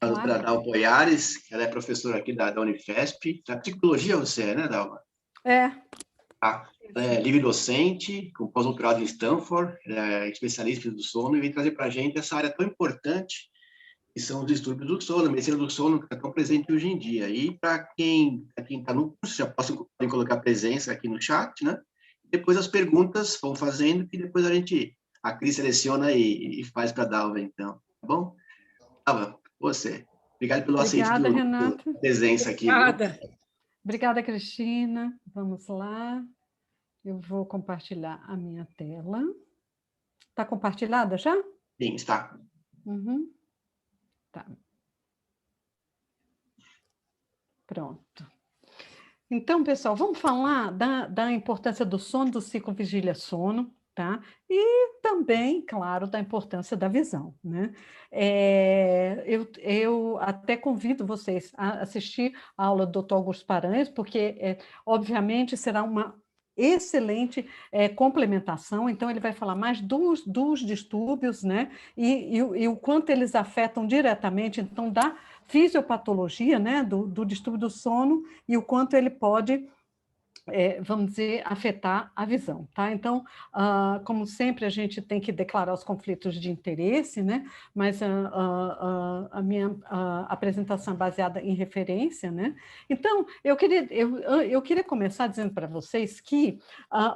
A doutora Claro. Dalva Poiares, ela é professora aqui da Unifesp. Da psicologia você é, né, Dalva? É. Ah, ela é livre docente, com pós-doutorado em Stanford, ela é especialista do sono e vem trazer para a gente essa área tão importante que são os distúrbios do sono, a medicina do sono que está tão presente hoje em dia. E para quem está no curso, já podem colocar presença aqui no chat, né? Depois as perguntas vão fazendo, que depois a Cris seleciona e faz para a Dalva, então. Tá bom? Dalva, você. Obrigado pelo aceite Obrigada, da Renata. presença aqui, viu? Obrigada. Obrigada, Cristina. Vamos lá. Eu vou compartilhar a minha tela. Está compartilhada já? Sim, está. Uhum. Tá. Pronto. Então, pessoal, vamos falar da importância do sono, do ciclo vigília-sono, tá? E também, claro, da importância da visão, né? Eu até convido vocês a assistir a aula do Dr. Augusto Paranhos, porque, obviamente, será uma excelente complementação. Então, ele vai falar mais dos distúrbios, né? E o quanto eles afetam diretamente, então, da fisiopatologia, né? Do distúrbio do sono e o quanto ele pode, vamos dizer, afetar a visão, tá? Então, como sempre, a gente tem que declarar os conflitos de interesse, né? Mas a minha apresentação é baseada em referência, né? Então, eu queria começar dizendo para vocês que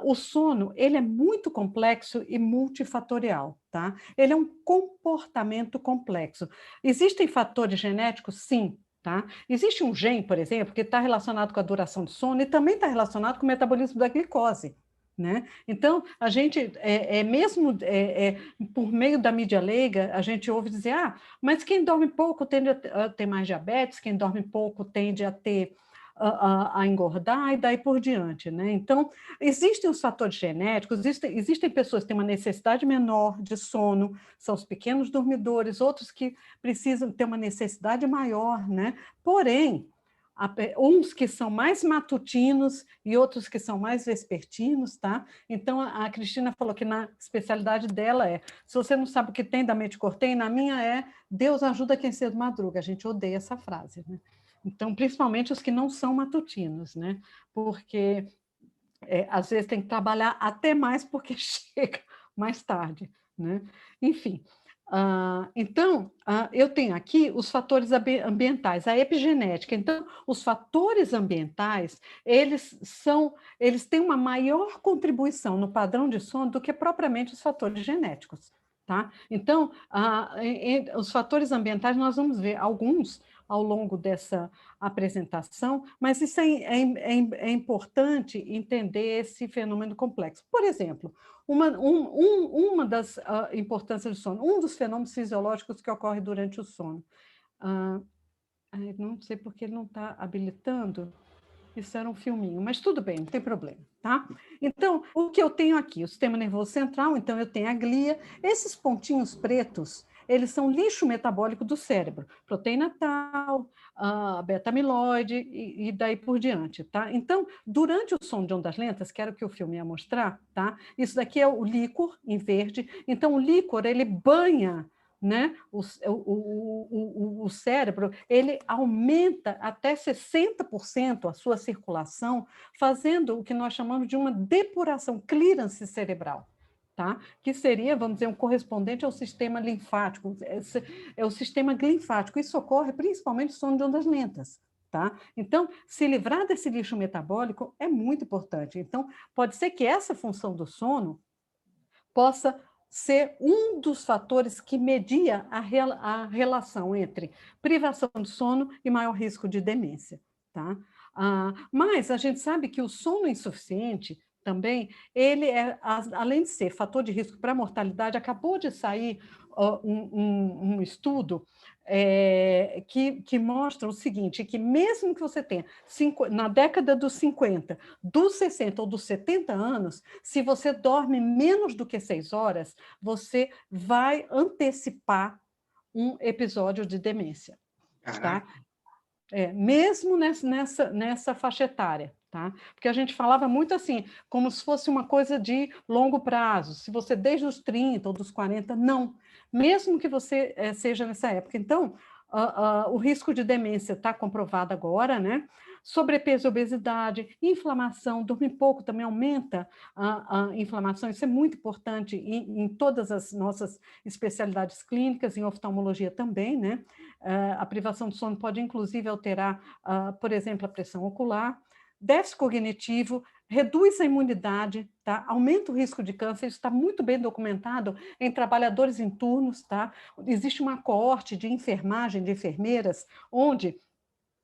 o sono, ele é muito complexo e multifatorial, tá? Ele é um comportamento complexo. Existem fatores genéticos? Sim. Tá? Existe um gene, por exemplo, que está relacionado com a duração do sono e também está relacionado com o metabolismo da glicose. Né? Então, a gente, mesmo por meio da mídia leiga, a gente ouve dizer, mas quem dorme pouco tende a ter mais diabetes, quem dorme pouco tende a ter a engordar e daí por diante, né? Então, existem os fatores genéticos, existem pessoas que têm uma necessidade menor de sono, são os pequenos dormidores, outros que precisam ter uma necessidade maior, né? Porém, uns que são mais matutinos e outros que são mais vespertinos, tá? Então, a Cristina falou que na especialidade dela se você não sabe o que tem da mente cortei, na minha Deus ajuda quem cedo madruga. A gente odeia essa frase, né? Então, principalmente os que não são matutinos, né? Porque às vezes tem que trabalhar até mais porque chega mais tarde, né? Enfim, então, eu tenho aqui os fatores ambientais, a epigenética. Então, os fatores ambientais, eles têm uma maior contribuição no padrão de sono do que propriamente os fatores genéticos, tá? Então, os fatores ambientais, nós vamos ver alguns ao longo dessa apresentação, mas isso é importante entender esse fenômeno complexo. Por exemplo, uma das importâncias do sono, um dos fenômenos fisiológicos que ocorre durante o sono. Não sei porque ele não está habilitando. Isso era um filminho, mas tudo bem, não tem problema, tá? Então, o que eu tenho aqui? O sistema nervoso central, então eu tenho a glia. Esses pontinhos pretos, eles são lixo metabólico do cérebro. Proteína tal, beta-amiloide e daí por diante, tá? Então, durante o sono de ondas lentas, que era o que o filme ia mostrar, tá? Isso daqui é o líquor, em verde. Então, o líquor, ele banha, né? O cérebro, ele aumenta até 60% a sua circulação, fazendo o que nós chamamos de uma depuração, clearance cerebral, tá? Que seria, vamos dizer, um correspondente ao sistema linfático, é o sistema linfático. Isso ocorre principalmente no sono de ondas lentas. Tá? Então, se livrar desse lixo metabólico é muito importante. Então, pode ser que essa função do sono possa ser um dos fatores que media a relação entre privação de sono e maior risco de demência. Tá? Mas a gente sabe que o sono insuficiente também, ele além de ser fator de risco para a mortalidade, acabou de sair um estudo que mostra o seguinte, que mesmo que você tenha, na década dos 50, dos 60 ou dos 70 anos, se você dorme menos do que 6 horas, você vai antecipar um episódio de demência. Tá? Mesmo nessa faixa etária. Tá? Porque a gente falava muito assim, como se fosse uma coisa de longo prazo, se você desde os 30 ou dos 40, não. Mesmo que você seja nessa época. Então, o risco de demência está comprovado agora, né? Sobrepeso e obesidade, inflamação, dormir pouco também aumenta a inflamação, isso é muito importante em todas as nossas especialidades clínicas, em oftalmologia também, né? A privação de sono pode, inclusive, alterar, por exemplo, a pressão ocular. Déficit cognitivo, reduz a imunidade, tá? Aumenta o risco de câncer, isso está muito bem documentado em trabalhadores em turnos, tá? Existe uma coorte de enfermagem, de enfermeiras, onde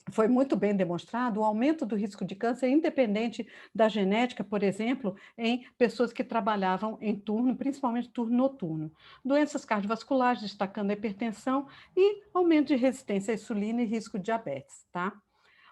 foi muito bem demonstrado o aumento do risco de câncer, independente da genética, por exemplo, em pessoas que trabalhavam em turno, principalmente turno noturno. Doenças cardiovasculares, destacando a hipertensão e aumento de resistência à insulina e risco de diabetes, tá?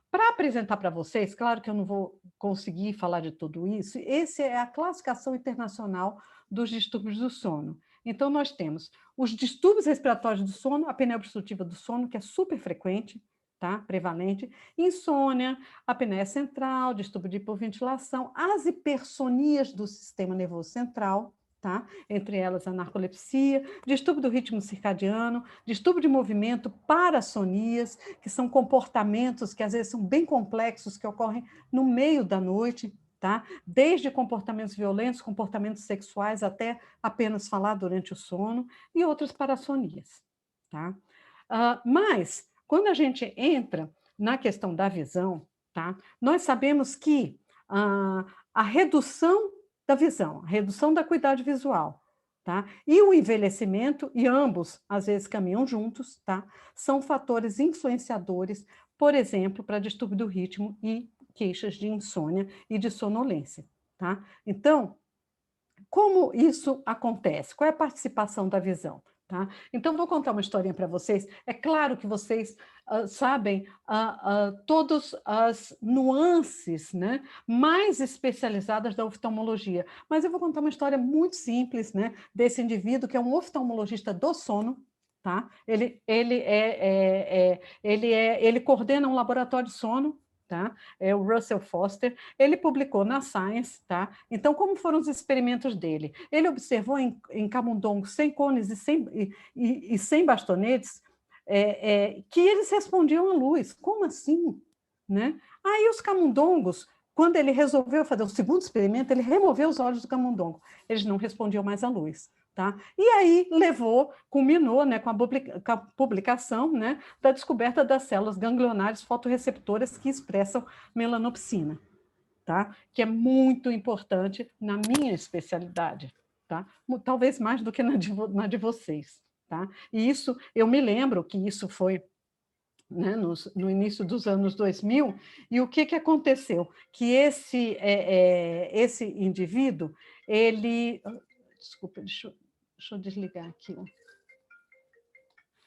Para apresentar para vocês, claro que eu não vou conseguir falar de tudo isso, essa é a classificação internacional dos distúrbios do sono. Então, nós temos os distúrbios respiratórios do sono, a apneia obstrutiva do sono, que é super frequente, tá? Prevalente, insônia, apneia central, distúrbio de hipoventilação, as hipersonias do sistema nervoso central, tá? Entre elas a narcolepsia, distúrbio do ritmo circadiano, distúrbio de movimento, parassonias, que são comportamentos que às vezes são bem complexos, que ocorrem no meio da noite, tá? Desde comportamentos violentos, comportamentos sexuais, até apenas falar durante o sono, e outras parassonias, tá? Mas, quando a gente entra na questão da visão, tá? Nós sabemos que a redução da visão, a redução da acuidade visual, tá? E o envelhecimento, e ambos às vezes caminham juntos, tá? São fatores influenciadores, por exemplo, para distúrbio do ritmo e queixas de insônia e de sonolência, tá? Então, como isso acontece? Qual é a participação da visão? Tá? Então, vou contar uma historinha para vocês. É claro que vocês sabem todas as nuances, né, mais especializadas da oftalmologia, mas eu vou contar uma história muito simples, né, desse indivíduo que é um oftalmologista do sono. Tá? Ele coordena um laboratório de sono. Tá? É o Russell Foster, ele publicou na Science, tá? Então, como foram os experimentos dele? Ele observou em camundongos sem cones e sem bastonetes que eles respondiam à luz. Como assim? Né? Aí os camundongos, quando ele resolveu fazer o segundo experimento, ele removeu os olhos do camundongo. Eles não respondiam mais à luz. Tá? E aí culminou, né, com a publicação, né, da descoberta das células ganglionares fotorreceptoras que expressam melanopsina, tá? Que é muito importante na minha especialidade, tá? Talvez mais do que na de vocês. Tá? E isso, eu me lembro que isso foi, né, no início dos anos 2000, e o que aconteceu? Que esse indivíduo, ele... Desculpa, deixa eu desligar aqui.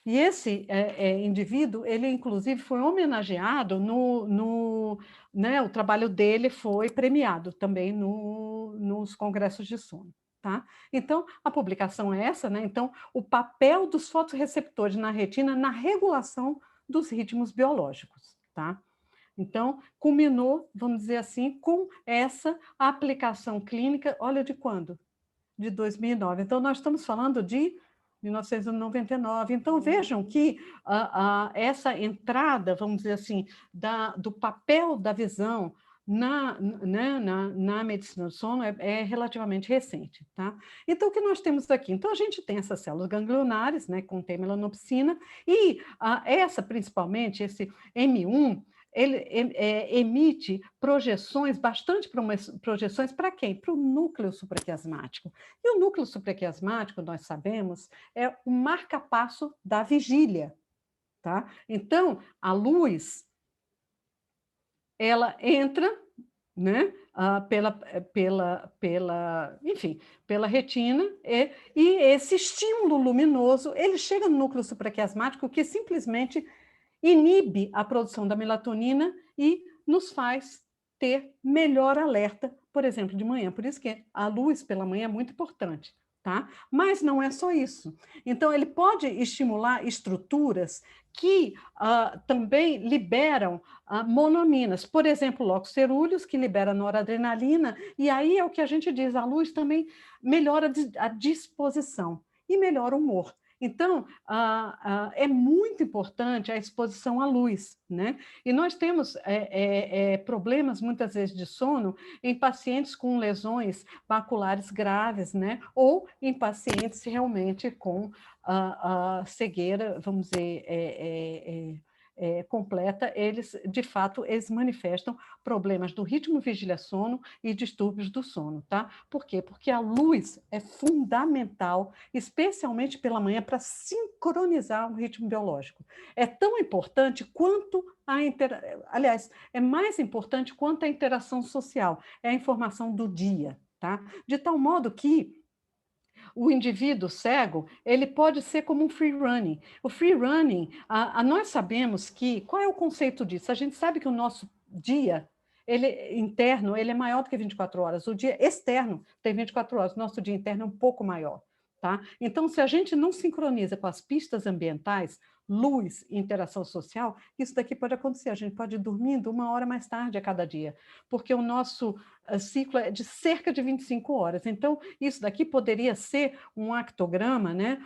E esse indivíduo, ele inclusive foi homenageado né, o trabalho dele foi premiado também nos congressos de sono. Tá? Então, a publicação é essa, né? Então, o papel dos fotorreceptores na retina na regulação dos ritmos biológicos. Tá? Então, culminou, vamos dizer assim, com essa aplicação clínica, olha de quando? De 2009. Então, nós estamos falando de 1999. Então, vejam que essa entrada, vamos dizer assim, do papel da visão na medicina do sono é relativamente recente. Tá? Então, o que nós temos aqui? Então, a gente tem essas células ganglionares, né, contém melanopsina, e principalmente, esse M1, ele emite projeções, projeções para quem? Para o núcleo supraquiasmático. E o núcleo supraquiasmático, nós sabemos, é o marca-passo da vigília. Tá? Então, a luz, ela entra, né, pela retina, e esse estímulo luminoso, ele chega no núcleo supraquiasmático, que simplesmente inibe a produção da melatonina e nos faz ter melhor alerta, por exemplo, de manhã. Por isso que a luz pela manhã é muito importante. Tá? Mas não é só isso. Então, ele pode estimular estruturas que também liberam monoaminas. Por exemplo, locus coeruleus, que libera noradrenalina, e aí é o que a gente diz, a luz também melhora a disposição e melhora o humor. Então, é muito importante a exposição à luz, né? E nós temos problemas, muitas vezes, de sono em pacientes com lesões maculares graves, né? Ou em pacientes realmente com cegueira, vamos dizer, completa, eles, de fato, eles manifestam problemas do ritmo vigília-sono e distúrbios do sono, tá? Por quê? Porque a luz é fundamental, especialmente pela manhã, para sincronizar o ritmo biológico. É tão importante quanto aliás, é mais importante quanto a interação social, é a informação do dia, tá? De tal modo que o indivíduo cego, ele pode ser como um free running. O free running, nós sabemos que, qual é o conceito disso? A gente sabe que o nosso dia, ele interno, ele é maior do que 24 horas. O dia externo tem 24 horas, o nosso dia interno é um pouco maior. Tá? Então, se a gente não sincroniza com as pistas ambientais, luz e interação social, isso daqui pode acontecer. A gente pode ir dormindo 1 hora mais tarde a cada dia, porque o nosso ciclo é de cerca de 25 horas. Então, isso daqui poderia ser um actograma, né?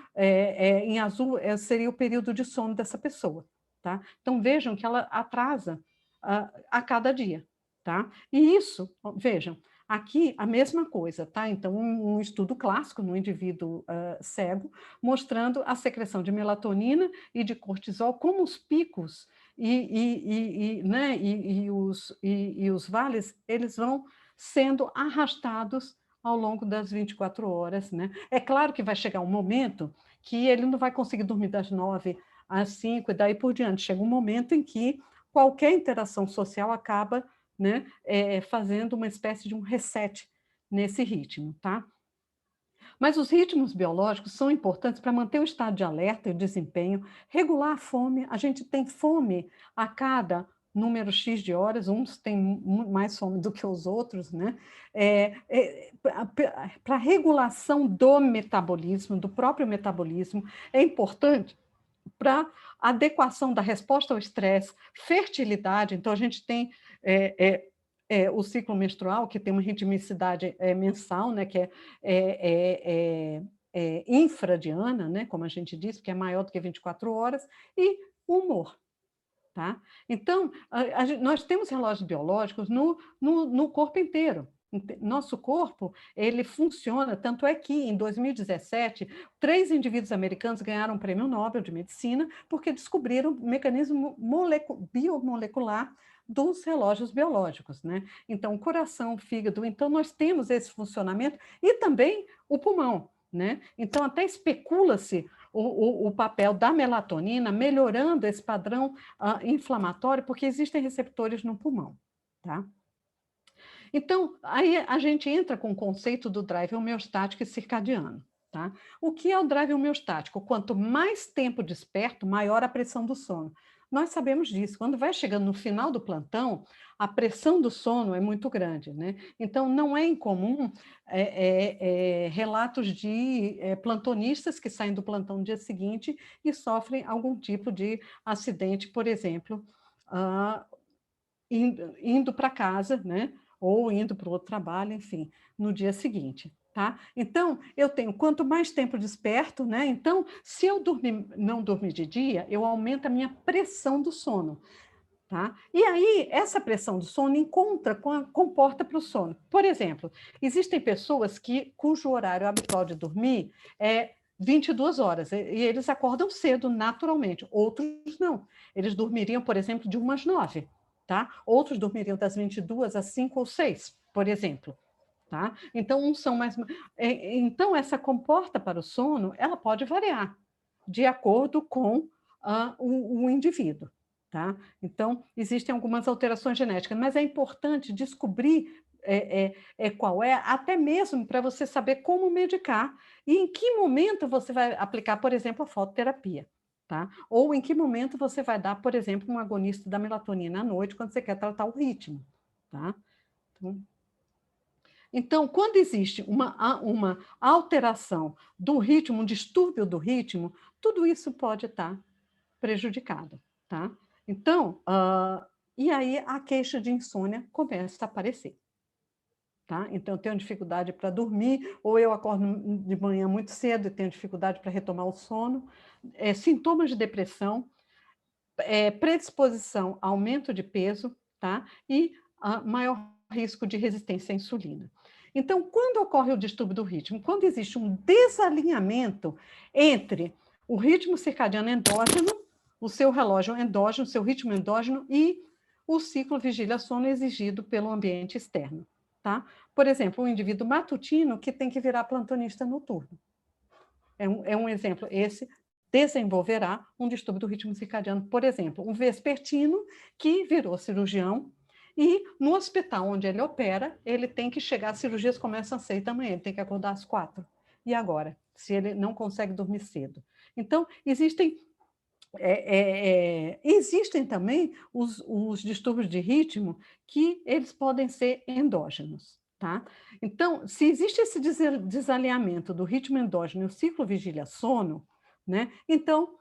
Em azul seria o período de sono dessa pessoa. Tá? Então, vejam que ela atrasa a cada dia. Tá? E isso, vejam, aqui a mesma coisa, tá? Então, um estudo clássico no indivíduo cego, mostrando a secreção de melatonina e de cortisol, como os picos né? e os vales, eles vão sendo arrastados ao longo das 24 horas, né? É claro que vai chegar um momento que ele não vai conseguir dormir das 9 às 5 e daí por diante. Chega um momento em que qualquer interação social acaba, né, fazendo uma espécie de um reset nesse ritmo, tá? Mas os ritmos biológicos são importantes para manter o estado de alerta e o desempenho, regular a fome. A gente tem fome a cada número X de horas, uns têm mais fome do que os outros, né? Para a regulação do metabolismo, do próprio metabolismo, é importante para adequação da resposta ao estresse, fertilidade. Então, a gente tem o ciclo menstrual, que tem uma ritmicidade mensal, né, que é infradiana, né, como a gente diz, que é maior do que 24 horas, e o humor. Tá? Então, nós temos relógios biológicos no corpo inteiro. Nosso corpo, ele funciona, tanto é que, em 2017, 3 indivíduos americanos ganharam o Prêmio Nobel de Medicina porque descobriram o mecanismo biomolecular dos relógios biológicos, né? Então, o coração, o fígado, então nós temos esse funcionamento e também o pulmão, né? Então, até especula-se o papel da melatonina melhorando esse padrão inflamatório, porque existem receptores no pulmão, tá? Então, aí a gente entra com o conceito do drive homeostático e circadiano. Tá? O que é o drive homeostático? Quanto mais tempo desperto, maior a pressão do sono. Nós sabemos disso. Quando vai chegando no final do plantão, a pressão do sono é muito grande. Né? Então, não é incomum relatos de plantonistas que saem do plantão no dia seguinte e sofrem algum tipo de acidente, por exemplo, indo para casa, né? Ou indo para o outro trabalho, enfim, no dia seguinte. Tá? Então, eu tenho quanto mais tempo desperto, né? Então, se eu não dormir de dia, eu aumento a minha pressão do sono. Tá? E aí, essa pressão do sono comporta para o sono. Por exemplo, existem pessoas cujo horário habitual de dormir é 22 horas, e eles acordam cedo, naturalmente. Outros não. Eles dormiriam, por exemplo, de 1 às 9. Tá? Outros dormiriam das 22 às 5 ou 6, por exemplo. Tá? Então, uns são mais... Então, essa comporta para o sono, ela pode variar de acordo com o indivíduo. Tá? Então, existem algumas alterações genéticas, mas é importante descobrir qual é, até mesmo para você saber como medicar e em que momento você vai aplicar, por exemplo, a fototerapia. Tá? Ou em que momento você vai dar, por exemplo, um agonista da melatonina à noite, quando você quer tratar o ritmo. Tá? Então, quando existe uma alteração do ritmo, um distúrbio do ritmo, tudo isso pode estar prejudicado. Tá? Então, e aí a queixa de insônia começa a aparecer. tá? Então, eu tenho dificuldade para dormir, ou eu acordo de manhã muito cedo e tenho dificuldade para retomar o sono. Sintomas de depressão, predisposição a aumento de peso, tá? E maior risco de resistência à insulina. Então, quando ocorre o distúrbio do ritmo? Quando existe um desalinhamento entre o ritmo circadiano endógeno, o seu relógio endógeno, o seu ritmo endógeno e o ciclo vigília-sono exigido pelo ambiente externo, tá? Por exemplo, um indivíduo matutino que tem que virar plantonista noturno. É um exemplo. Esse desenvolverá um distúrbio do ritmo circadiano. Por exemplo, um vespertino que virou cirurgião e no hospital onde ele opera, ele tem que chegar, as cirurgias começam às 6 da manhã, ele tem que acordar às 4. E agora? Se ele não consegue dormir cedo. Então, existem também os distúrbios de ritmo que eles podem ser endógenos, tá? Então, se existe esse desalinhamento do ritmo endógeno e o ciclo vigília-sono, né? Então,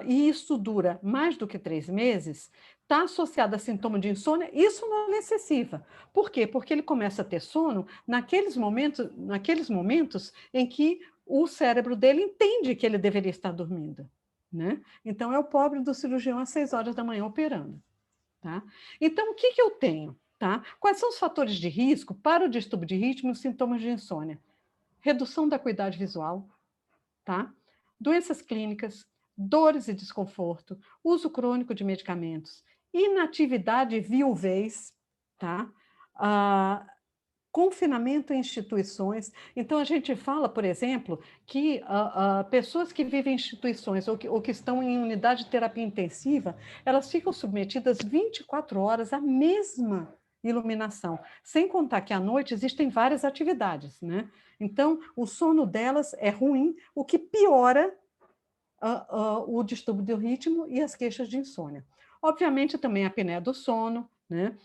e isso dura mais do que 3 meses, está associado a sintoma de insônia, isso não é excessiva. Por quê? Porque ele começa a ter sono naqueles momentos em que o cérebro dele entende que ele deveria estar dormindo, né? Então, é o pobre do cirurgião às 6 horas da manhã operando, tá? Então, o que eu tenho, tá? Quais são os fatores de risco para o distúrbio de ritmo e os sintomas de insônia? Redução da acuidade visual, tá? Doenças clínicas, dores e desconforto, uso crônico de medicamentos, inatividade e viuvez, tá? Confinamento em instituições. Então, a gente fala, por exemplo, que pessoas que vivem em instituições ou que estão em unidade de terapia intensiva, elas ficam submetidas 24 horas à mesma iluminação, sem contar que à noite existem várias atividades, né? Então, o sono delas é ruim, o que piora o distúrbio do ritmo e as queixas de insônia. Obviamente, também a apneia do sono, né?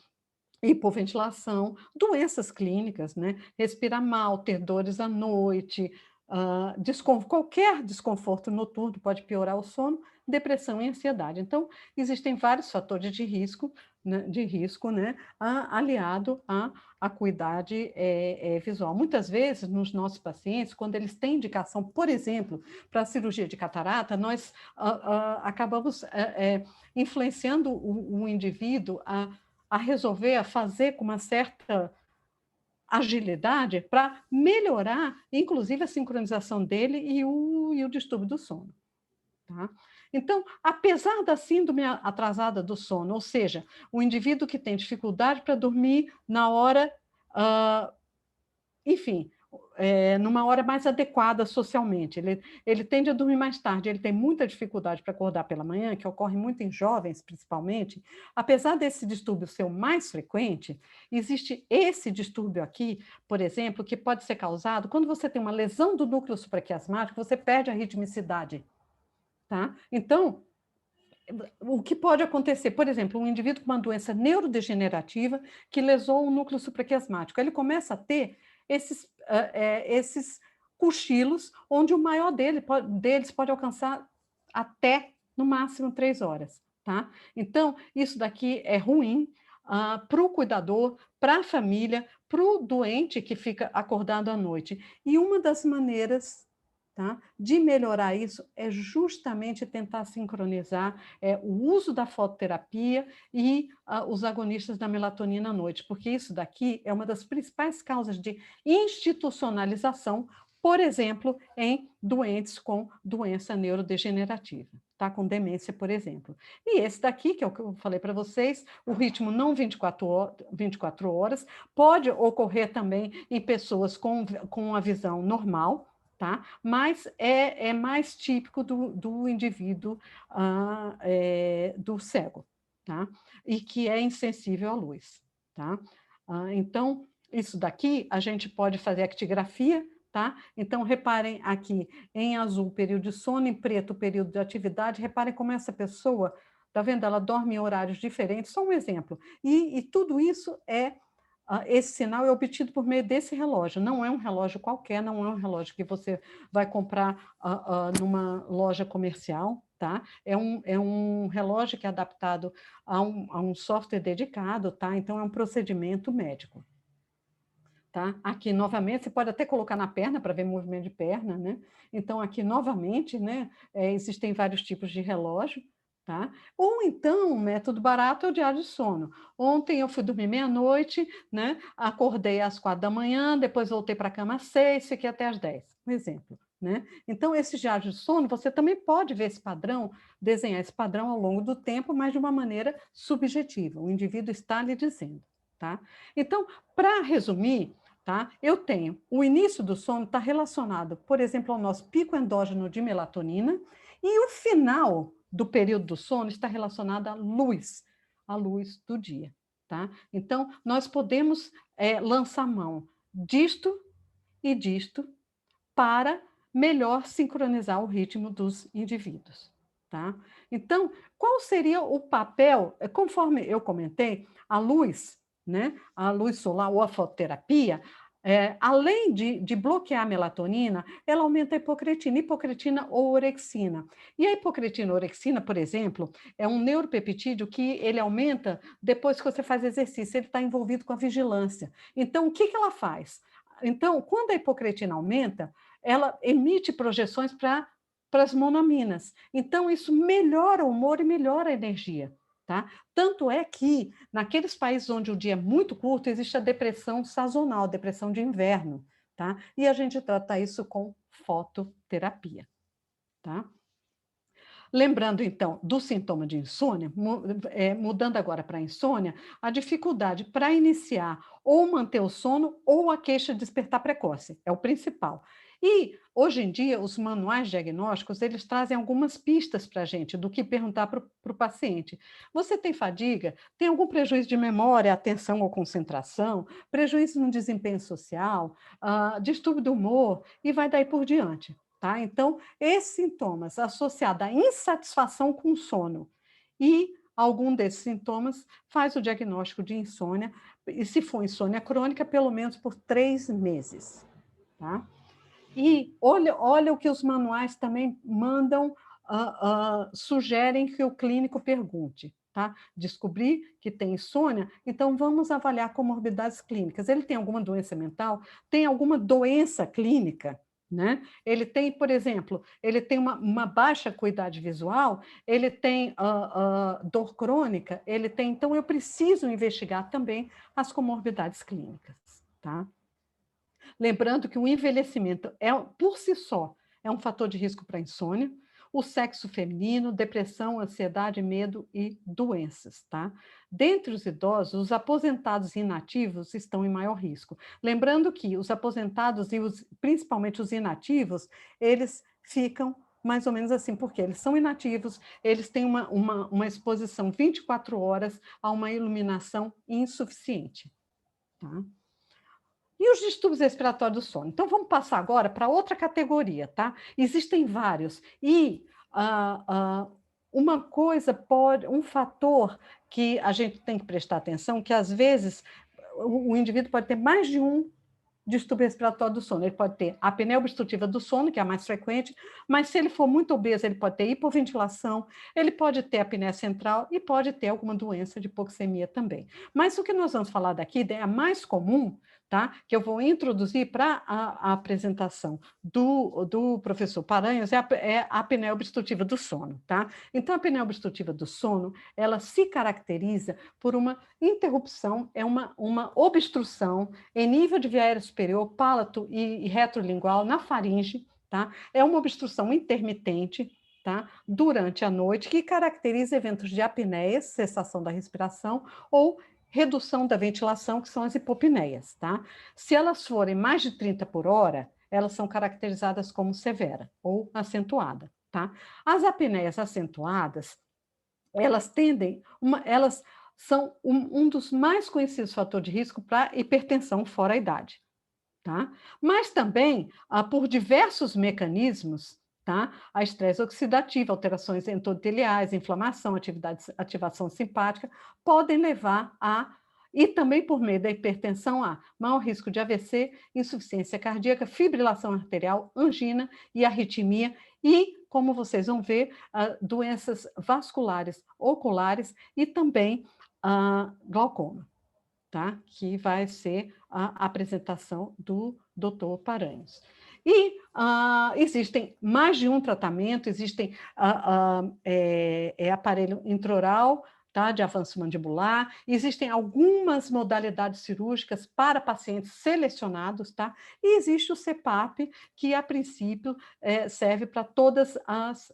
Hipoventilação, doenças clínicas, né? Respirar mal, ter dores à noite, qualquer desconforto noturno pode piorar o sono, depressão e ansiedade. Então, existem vários fatores de risco, né? Aliado à acuidade visual. Muitas vezes, nos nossos pacientes, quando eles têm indicação, por exemplo, para a cirurgia de catarata, nós acabamos influenciando o indivíduo a resolver, a fazer com uma certa agilidade para melhorar, inclusive, a sincronização dele e o distúrbio do sono. Tá? Então, apesar da síndrome atrasada do sono, ou seja, o indivíduo que tem dificuldade para dormir na hora, enfim, numa hora mais adequada socialmente. Ele tende a dormir mais tarde, ele tem muita dificuldade para acordar pela manhã, que ocorre muito em jovens, principalmente. Apesar desse distúrbio ser o mais frequente, existe esse distúrbio aqui, por exemplo, que pode ser causado quando você tem uma lesão do núcleo supraquiasmático, você perde a ritmicidade. Tá? Então, o que pode acontecer? Por exemplo, um indivíduo com uma doença neurodegenerativa que lesou o núcleo supraquiasmático, ele começa a ter esses cochilos, onde o maior deles pode alcançar até, no máximo, 3 horas. Tá? Então, isso daqui é ruim para o cuidador, para a família, para o doente que fica acordado à noite. E uma das maneiras, tá, de melhorar isso é justamente tentar sincronizar o uso da fototerapia e os agonistas da melatonina à noite, porque isso daqui é uma das principais causas de institucionalização, por exemplo, em doentes com doença neurodegenerativa, tá? Com demência, por exemplo. E esse daqui, que é o que eu falei para vocês, o ritmo não 24 horas, pode ocorrer também em pessoas com a visão normal, tá? Mas é mais típico do indivíduo do cego, tá? E que é insensível à luz, tá? Então, isso daqui a gente pode fazer actigrafia, tá? Então, reparem aqui, em azul, período de sono, em preto, período de atividade. Reparem como essa pessoa, tá vendo? Ela dorme em horários diferentes, só um exemplo. E tudo isso esse sinal é obtido por meio desse relógio. Não é um relógio qualquer, não é um relógio que você vai comprar numa loja comercial, tá? É um relógio que é adaptado a um software dedicado, tá? Então, é um procedimento médico. Tá? Aqui, novamente, você pode até colocar na perna para ver movimento de perna, né? Então, aqui, novamente, né, existem vários tipos de relógio, tá? Ou então, um método barato é o diário de sono. Ontem eu fui dormir meia-noite, né? Acordei às 4 da manhã, depois voltei para a cama às 6, fiquei até às 10, um exemplo, né? Então, esse diário de sono, você também pode ver esse padrão, desenhar esse padrão ao longo do tempo, mas de uma maneira subjetiva. O indivíduo está lhe dizendo, tá? Então, para resumir, tá? Eu tenho o início do sono está relacionado, por exemplo, ao nosso pico endógeno de melatonina, e o final do período do sono está relacionado à luz do dia. Tá? Então, nós podemos lançar mão disto e disto para melhor sincronizar o ritmo dos indivíduos. Tá? Então, qual seria o papel? Conforme eu comentei, a luz, né, a luz solar ou a fototerapia, além de bloquear a melatonina, ela aumenta a hipocretina ou orexina. E a hipocretina ou orexina, por exemplo, é um neuropeptídeo que ele aumenta depois que você faz exercício, ele está envolvido com a vigilância. Então, o que ela faz? Então, quando a hipocretina aumenta, ela emite projeções para as monoaminas. Então, isso melhora o humor e melhora a energia. Tá? Tanto é que, naqueles países onde o dia é muito curto, existe a depressão sazonal, a depressão de inverno. Tá? E a gente trata isso com fototerapia. Tá? Lembrando, então, do sintoma de insônia, mudando agora para a insônia, a dificuldade para iniciar ou manter o sono ou a queixa de despertar precoce, é o principal. E, hoje em dia, os manuais diagnósticos, eles trazem algumas pistas para a gente do que perguntar para o paciente. Você tem fadiga? Tem algum prejuízo de memória, atenção ou concentração? Prejuízo no desempenho social? Distúrbio do humor? E vai daí por diante. Tá? Então, esses sintomas associados à insatisfação com o sono e algum desses sintomas faz o diagnóstico de insônia, e se for insônia crônica, pelo menos por 3 meses. Tá? E olha o que os manuais também mandam, sugerem que o clínico pergunte. Tá? Descobrir que tem insônia, então vamos avaliar comorbidades clínicas. Ele tem alguma doença mental? Tem alguma doença clínica? Né? Ele tem, por exemplo, ele tem uma baixa acuidade visual, ele tem dor crônica, ele tem. Então, eu preciso investigar também as comorbidades clínicas. Tá? Lembrando que o envelhecimento, por si só, é um fator de risco para insônia, o sexo feminino, depressão, ansiedade, medo e doenças, tá? Dentre os idosos, os aposentados e inativos estão em maior risco. Lembrando que os aposentados e principalmente os inativos, eles ficam mais ou menos assim, porque eles são inativos, eles têm uma exposição 24 horas a uma iluminação insuficiente, tá? E os distúrbios respiratórios do sono? Então, vamos passar agora para outra categoria, tá? Existem vários. E uma coisa um fator que a gente tem que prestar atenção, que às vezes o indivíduo pode ter mais de um distúrbio respiratório do sono. Ele pode ter a apneia obstrutiva do sono, que é a mais frequente, mas se ele for muito obeso, ele pode ter hipoventilação, ele pode ter apneia central e pode ter alguma doença de hipoxemia também. Mas o que nós vamos falar daqui é a mais comum, tá? Que eu vou introduzir para a apresentação do professor Paranhos, é a apneia obstrutiva do sono, tá? Então, a apneia obstrutiva do sono, ela se caracteriza por uma interrupção, é uma obstrução em nível de via aérea superior, palato e retrolingual na faringe, tá? É uma obstrução intermitente, tá? Durante a noite, que caracteriza eventos de apneia, cessação da respiração, ou redução da ventilação, que são as hipopneias, tá? Se elas forem mais de 30 por hora, elas são caracterizadas como severa ou acentuada, tá? As apneias acentuadas, elas são um dos mais conhecidos fatores de risco para hipertensão fora a idade. Tá? Mas também, por diversos mecanismos, tá? A estresse oxidativo, alterações endoteliais, inflamação, ativação simpática, podem levar e também por meio da hipertensão, a maior risco de AVC, insuficiência cardíaca, fibrilação arterial, angina e arritmia, e como vocês vão ver, doenças vasculares oculares e também glaucoma, tá? Que vai ser a apresentação do Dr. Paranhos. E existem mais de um tratamento, existem aparelho intraoral, tá, de avanço mandibular, existem algumas modalidades cirúrgicas para pacientes selecionados, tá? E existe o CPAP, que a princípio serve para todas as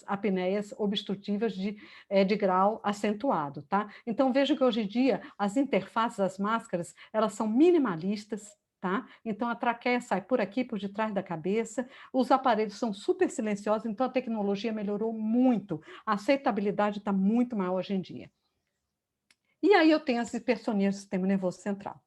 apneias obstrutivas de grau acentuado, tá? Então veja que hoje em dia as interfaces das máscaras, elas são minimalistas, tá? Então a traqueia sai por aqui, por detrás da cabeça, os aparelhos são super silenciosos, então a tecnologia melhorou muito, a aceitabilidade está muito maior hoje em dia. E aí eu tenho as hipersonias do sistema nervoso central,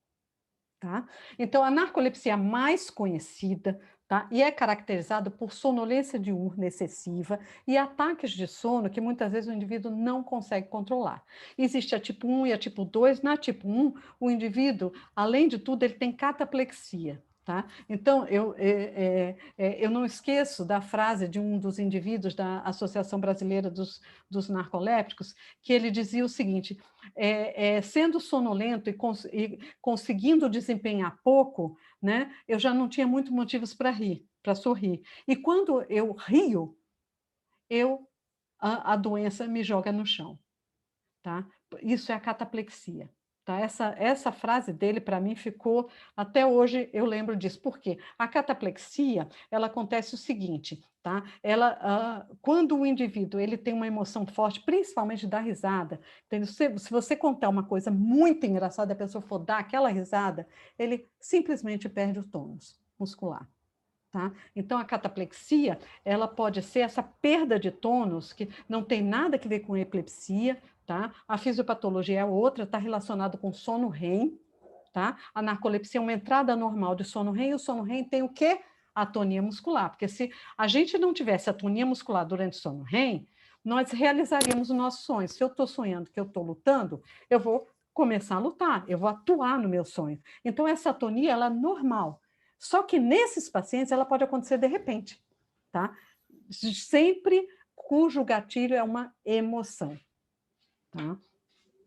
tá? Então a narcolepsia mais conhecida, tá? E é caracterizada por sonolência diurna excessiva e ataques de sono que muitas vezes o indivíduo não consegue controlar. Existe a tipo 1 e a tipo 2. Na tipo 1, o indivíduo, além de tudo, ele tem cataplexia. Tá? Então, eu não esqueço da frase de um dos indivíduos da Associação Brasileira dos Narcolépticos, que ele dizia o seguinte: sendo sonolento e conseguindo desempenhar pouco, né, eu já não tinha muitos motivos para rir, para sorrir. E quando eu rio, a doença me joga no chão. Tá? Isso é a cataplexia. Tá? Essa frase dele, para mim, ficou... Até hoje eu lembro disso. Por quê? A cataplexia, ela acontece o seguinte, tá? Quando o indivíduo ele tem uma emoção forte, principalmente da risada, entendeu? Se você contar uma coisa muito engraçada, a pessoa for dar aquela risada, ele simplesmente perde o tônus muscular. Tá? Então, a cataplexia, ela pode ser essa perda de tônus, que não tem nada a ver com epilepsia, tá? A fisiopatologia é outra, está relacionado com sono REM, tá? A narcolepsia é uma entrada normal de sono REM, e o sono REM tem o quê? Atonia muscular, porque se a gente não tivesse atonia muscular durante o sono REM, nós realizaríamos o nosso sonho. Se eu estou sonhando que eu estou lutando, eu vou começar a lutar, eu vou atuar no meu sonho. Então, essa atonia, ela é normal. Só que nesses pacientes ela pode acontecer de repente, tá? Sempre cujo gatilho é uma emoção, tá?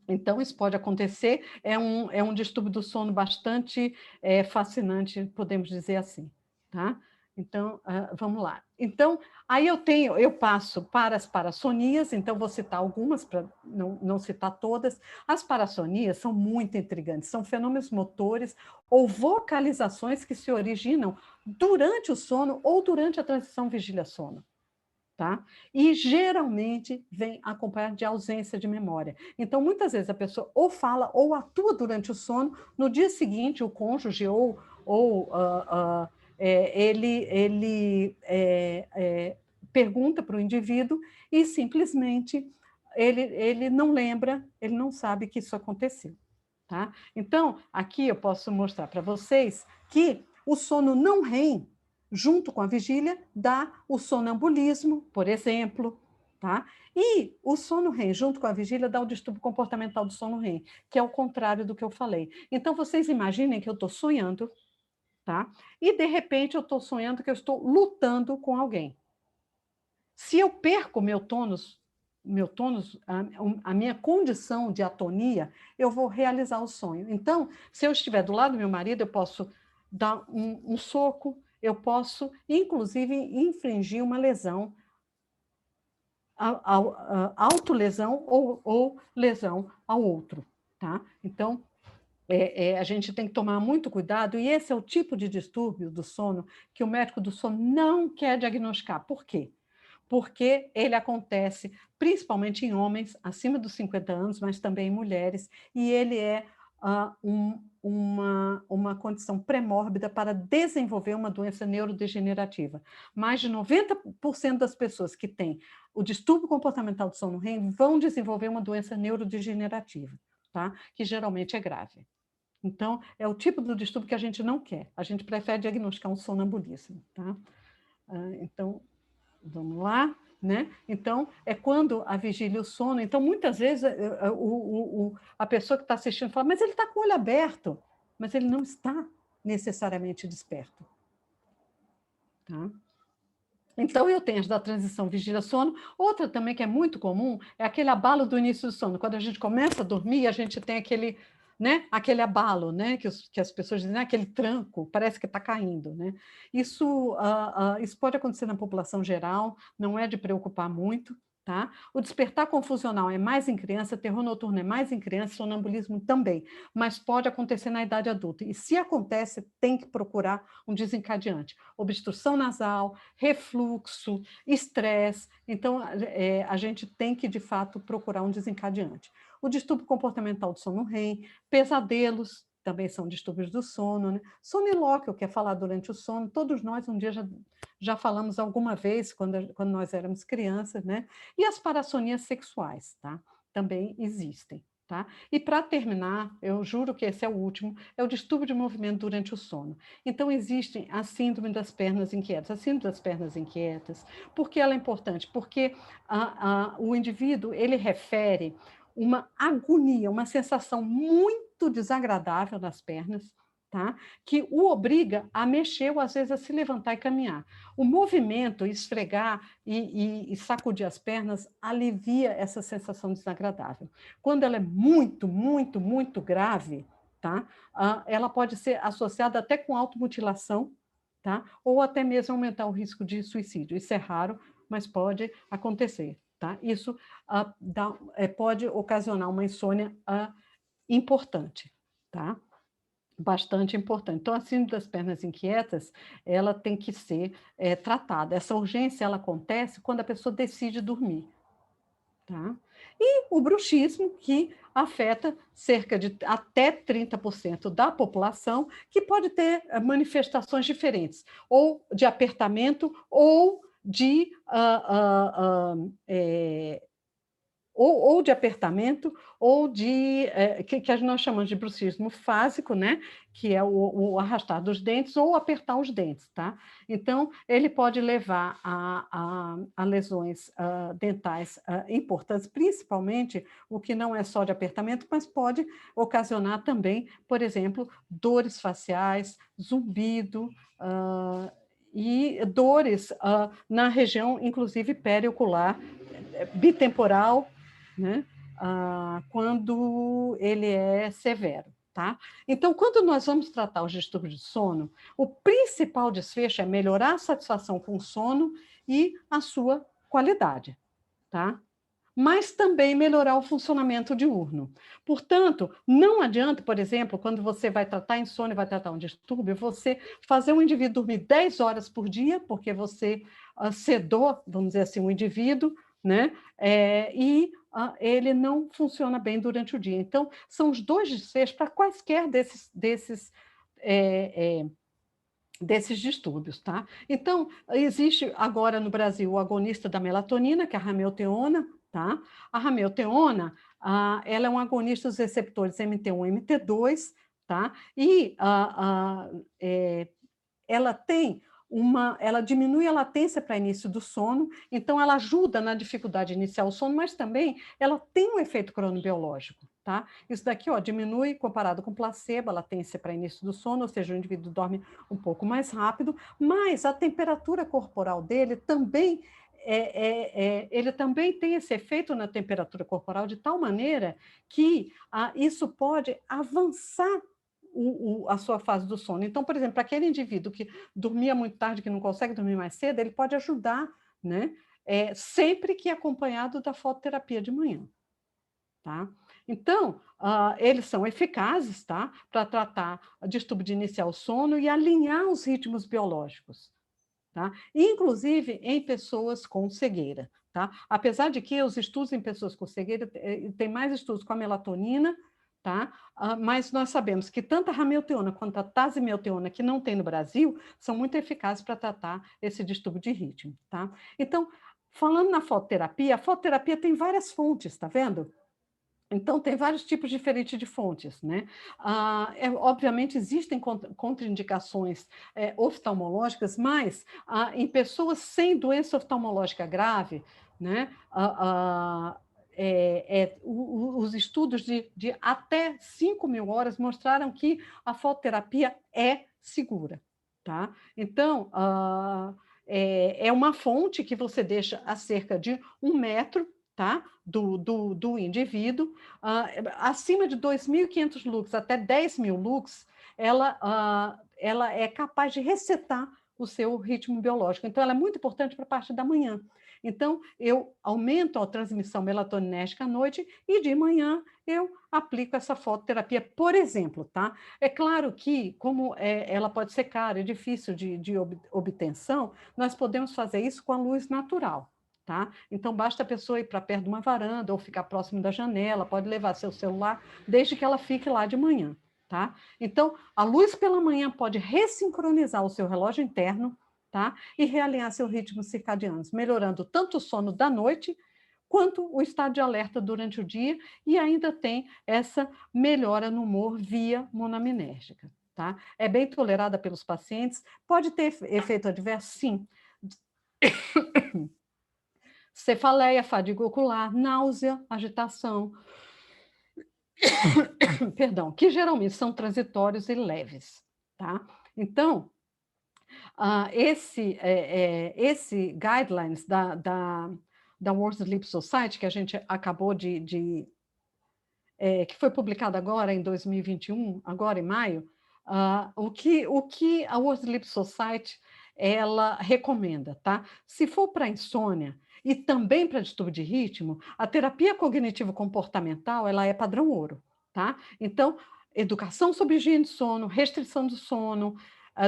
Então, isso pode acontecer, é um distúrbio do sono bastante fascinante, podemos dizer assim, tá? Então, vamos lá. Então, aí eu passo para as parassonias, então vou citar algumas, para não citar todas. As parassonias são muito intrigantes, são fenômenos motores ou vocalizações que se originam durante o sono ou durante a transição vigília-sono. Tá? E geralmente vem acompanhado de ausência de memória. Então, muitas vezes a pessoa ou fala ou atua durante o sono, no dia seguinte o cônjuge ele pergunta para o indivíduo e simplesmente ele não lembra, ele não sabe que isso aconteceu. Tá? Então, aqui eu posso mostrar para vocês que o sono não REM, junto com a vigília, dá o sonambulismo, por exemplo, tá? E o sono REM, junto com a vigília, dá o distúrbio comportamental do sono REM, que é o contrário do que eu falei. Então, vocês imaginem que eu estou sonhando, tá? E, de repente, eu estou sonhando que eu estou lutando com alguém. Se eu perco meu tônus, a minha condição de atonia, eu vou realizar o sonho. Então, se eu estiver do lado do meu marido, eu posso dar um soco, eu posso, inclusive, infringir uma lesão, autolesão ou lesão ao outro. Tá? Então, a gente tem que tomar muito cuidado, e esse é o tipo de distúrbio do sono que o médico do sono não quer diagnosticar. Por quê? Porque ele acontece principalmente em homens acima dos 50 anos, mas também em mulheres, e ele é uma condição pré-mórbida para desenvolver uma doença neurodegenerativa. Mais de 90% das pessoas que têm o distúrbio comportamental do sono REM vão desenvolver uma doença neurodegenerativa, tá? Que geralmente é grave. Então, é o tipo do distúrbio que a gente não quer. A gente prefere diagnosticar um sonambulismo, tá? Então, vamos lá, né? Então, é quando a vigília e o sono. Então, muitas vezes, a pessoa que está assistindo fala, mas ele está com o olho aberto, mas ele não está necessariamente desperto. Tá? Então, eu tenho as da transição vigília-sono. Outra também que é muito comum é aquele abalo do início do sono. Quando a gente começa a dormir, a gente tem aquele, né, aquele abalo, né, que as pessoas dizem, aquele tranco, parece que está caindo. Né? Isso pode acontecer na população geral, não é de preocupar muito. Tá? O despertar confusional é mais em criança, terror noturno é mais em criança, sonambulismo também, mas pode acontecer na idade adulta. E se acontece, tem que procurar um desencadeante. Obstrução nasal, refluxo, estresse. Então, a gente tem que, de fato, procurar um desencadeante. O distúrbio comportamental do sono REM, pesadelos, também são distúrbios do sono, né? Sonilóquio, que é falar durante o sono, todos nós um dia já falamos alguma vez, quando nós éramos crianças, né? E as parassonias sexuais, tá? Também existem. Tá? E para terminar, eu juro que esse é o último, é o distúrbio de movimento durante o sono. Então, existe a síndrome das pernas inquietas. A síndrome das pernas inquietas, por que ela é importante? Porque o indivíduo, ele refere uma agonia, uma sensação muito desagradável nas pernas, tá? Que o obriga a mexer ou às vezes a se levantar e caminhar. O movimento, esfregar e sacudir as pernas alivia essa sensação desagradável. Quando ela é muito, muito, muito grave, tá? Ela pode ser associada até com automutilação, tá? Ou até mesmo aumentar o risco de suicídio. Isso é raro, mas pode acontecer. Tá? Isso pode ocasionar uma insônia importante. Tá? Bastante importante. Então, a síndrome das pernas inquietas, ela tem que ser tratada. Essa urgência, ela acontece quando a pessoa decide dormir. Tá? E o bruxismo, que afeta cerca de até 30% da população, que pode ter manifestações diferentes, ou de apertamento, ou de ou de apertamento, ou que nós chamamos de bruxismo fásico, né? Que é o arrastar dos dentes ou apertar os dentes. Tá? Então, ele pode levar a lesões dentais importantes, principalmente o que não é só de apertamento, mas pode ocasionar também, por exemplo, dores faciais, zumbido, e dores na região, inclusive periocular, bitemporal, né? Quando ele é severo. Tá? Então, quando nós vamos tratar os distúrbios de sono, o principal desfecho é melhorar a satisfação com o sono e a sua qualidade. Tá? Mas também melhorar o funcionamento diurno. Portanto, não adianta, por exemplo, quando você vai tratar insônia, vai tratar um distúrbio, você fazer um indivíduo dormir 10 horas por dia, porque você sedou, vamos dizer assim, um indivíduo, né? E ele não funciona bem durante o dia. Então, são os dois desfechos para quaisquer desses distúrbios, tá? Então, existe agora no Brasil o agonista da melatonina, que é a ramelteona, tá? A ramelteona, ela é um agonista dos receptores MT1 e MT2, tá? E ela diminui a latência para início do sono, então ela ajuda na dificuldade de iniciar o sono, mas também ela tem um efeito cronobiológico, tá? Isso daqui, ó, diminui comparado com placebo, a latência para início do sono, ou seja, o indivíduo dorme um pouco mais rápido, mas a temperatura corporal dele também ele também tem esse efeito na temperatura corporal de tal maneira que isso pode avançar a sua fase do sono. Então, por exemplo, para aquele indivíduo que dormia muito tarde, que não consegue dormir mais cedo, ele pode ajudar, né? Sempre que acompanhado da fototerapia de manhã. Tá? Então, eles são eficazes, tá? Para tratar distúrbio de iniciar o sono e alinhar os ritmos biológicos. Tá? Inclusive em pessoas com cegueira. Tá? Apesar de que os estudos em pessoas com cegueira, tem mais estudos com a melatonina, tá? Mas nós sabemos que tanto a ramelteona quanto a tasimelteona, que não tem no Brasil, são muito eficazes para tratar esse distúrbio de ritmo. Tá? Então, falando na fototerapia, a fototerapia tem várias fontes, tá vendo? Então, tem vários tipos diferentes de fontes, né? Obviamente, existem contraindicações oftalmológicas, mas em pessoas sem doença oftalmológica grave, né? Os estudos de até 5.000 horas mostraram que a fototerapia é segura, tá? Então, é uma fonte que você deixa a cerca de 1 metro, tá? do indivíduo, acima de 2.500 lux até 10.000 lux, ela é capaz de resetar o seu ritmo biológico. Então, ela é muito importante para a parte da manhã. Então, eu aumento a transmissão melatonérgica à noite e de manhã eu aplico essa fototerapia, por exemplo, tá? É claro que, como ela pode ser cara, é difícil de obtenção, nós podemos fazer isso com a luz natural. Tá? Então, basta a pessoa ir para perto de uma varanda ou ficar próximo da janela, pode levar seu celular, desde que ela fique lá de manhã. Tá? Então, a luz pela manhã pode ressincronizar o seu relógio interno, tá? E realinhar seu ritmo circadiano, melhorando tanto o sono da noite, quanto o estado de alerta durante o dia, e ainda tem essa melhora no humor via monaminérgica. Tá? É bem tolerada pelos pacientes, pode ter efeito adverso? Sim. Cefaleia, fadiga ocular, náusea, agitação, perdão, que geralmente são transitórios e leves, tá? Então, esse guidelines da World Sleep Society, que a gente acabou que foi publicado agora em 2021, agora em maio, o que a World Sleep Society ela recomenda, tá? Se for para insônia e também para distúrbio de ritmo, a terapia cognitivo-comportamental ela é padrão ouro, tá? Então, educação sobre higiene de sono, restrição do sono,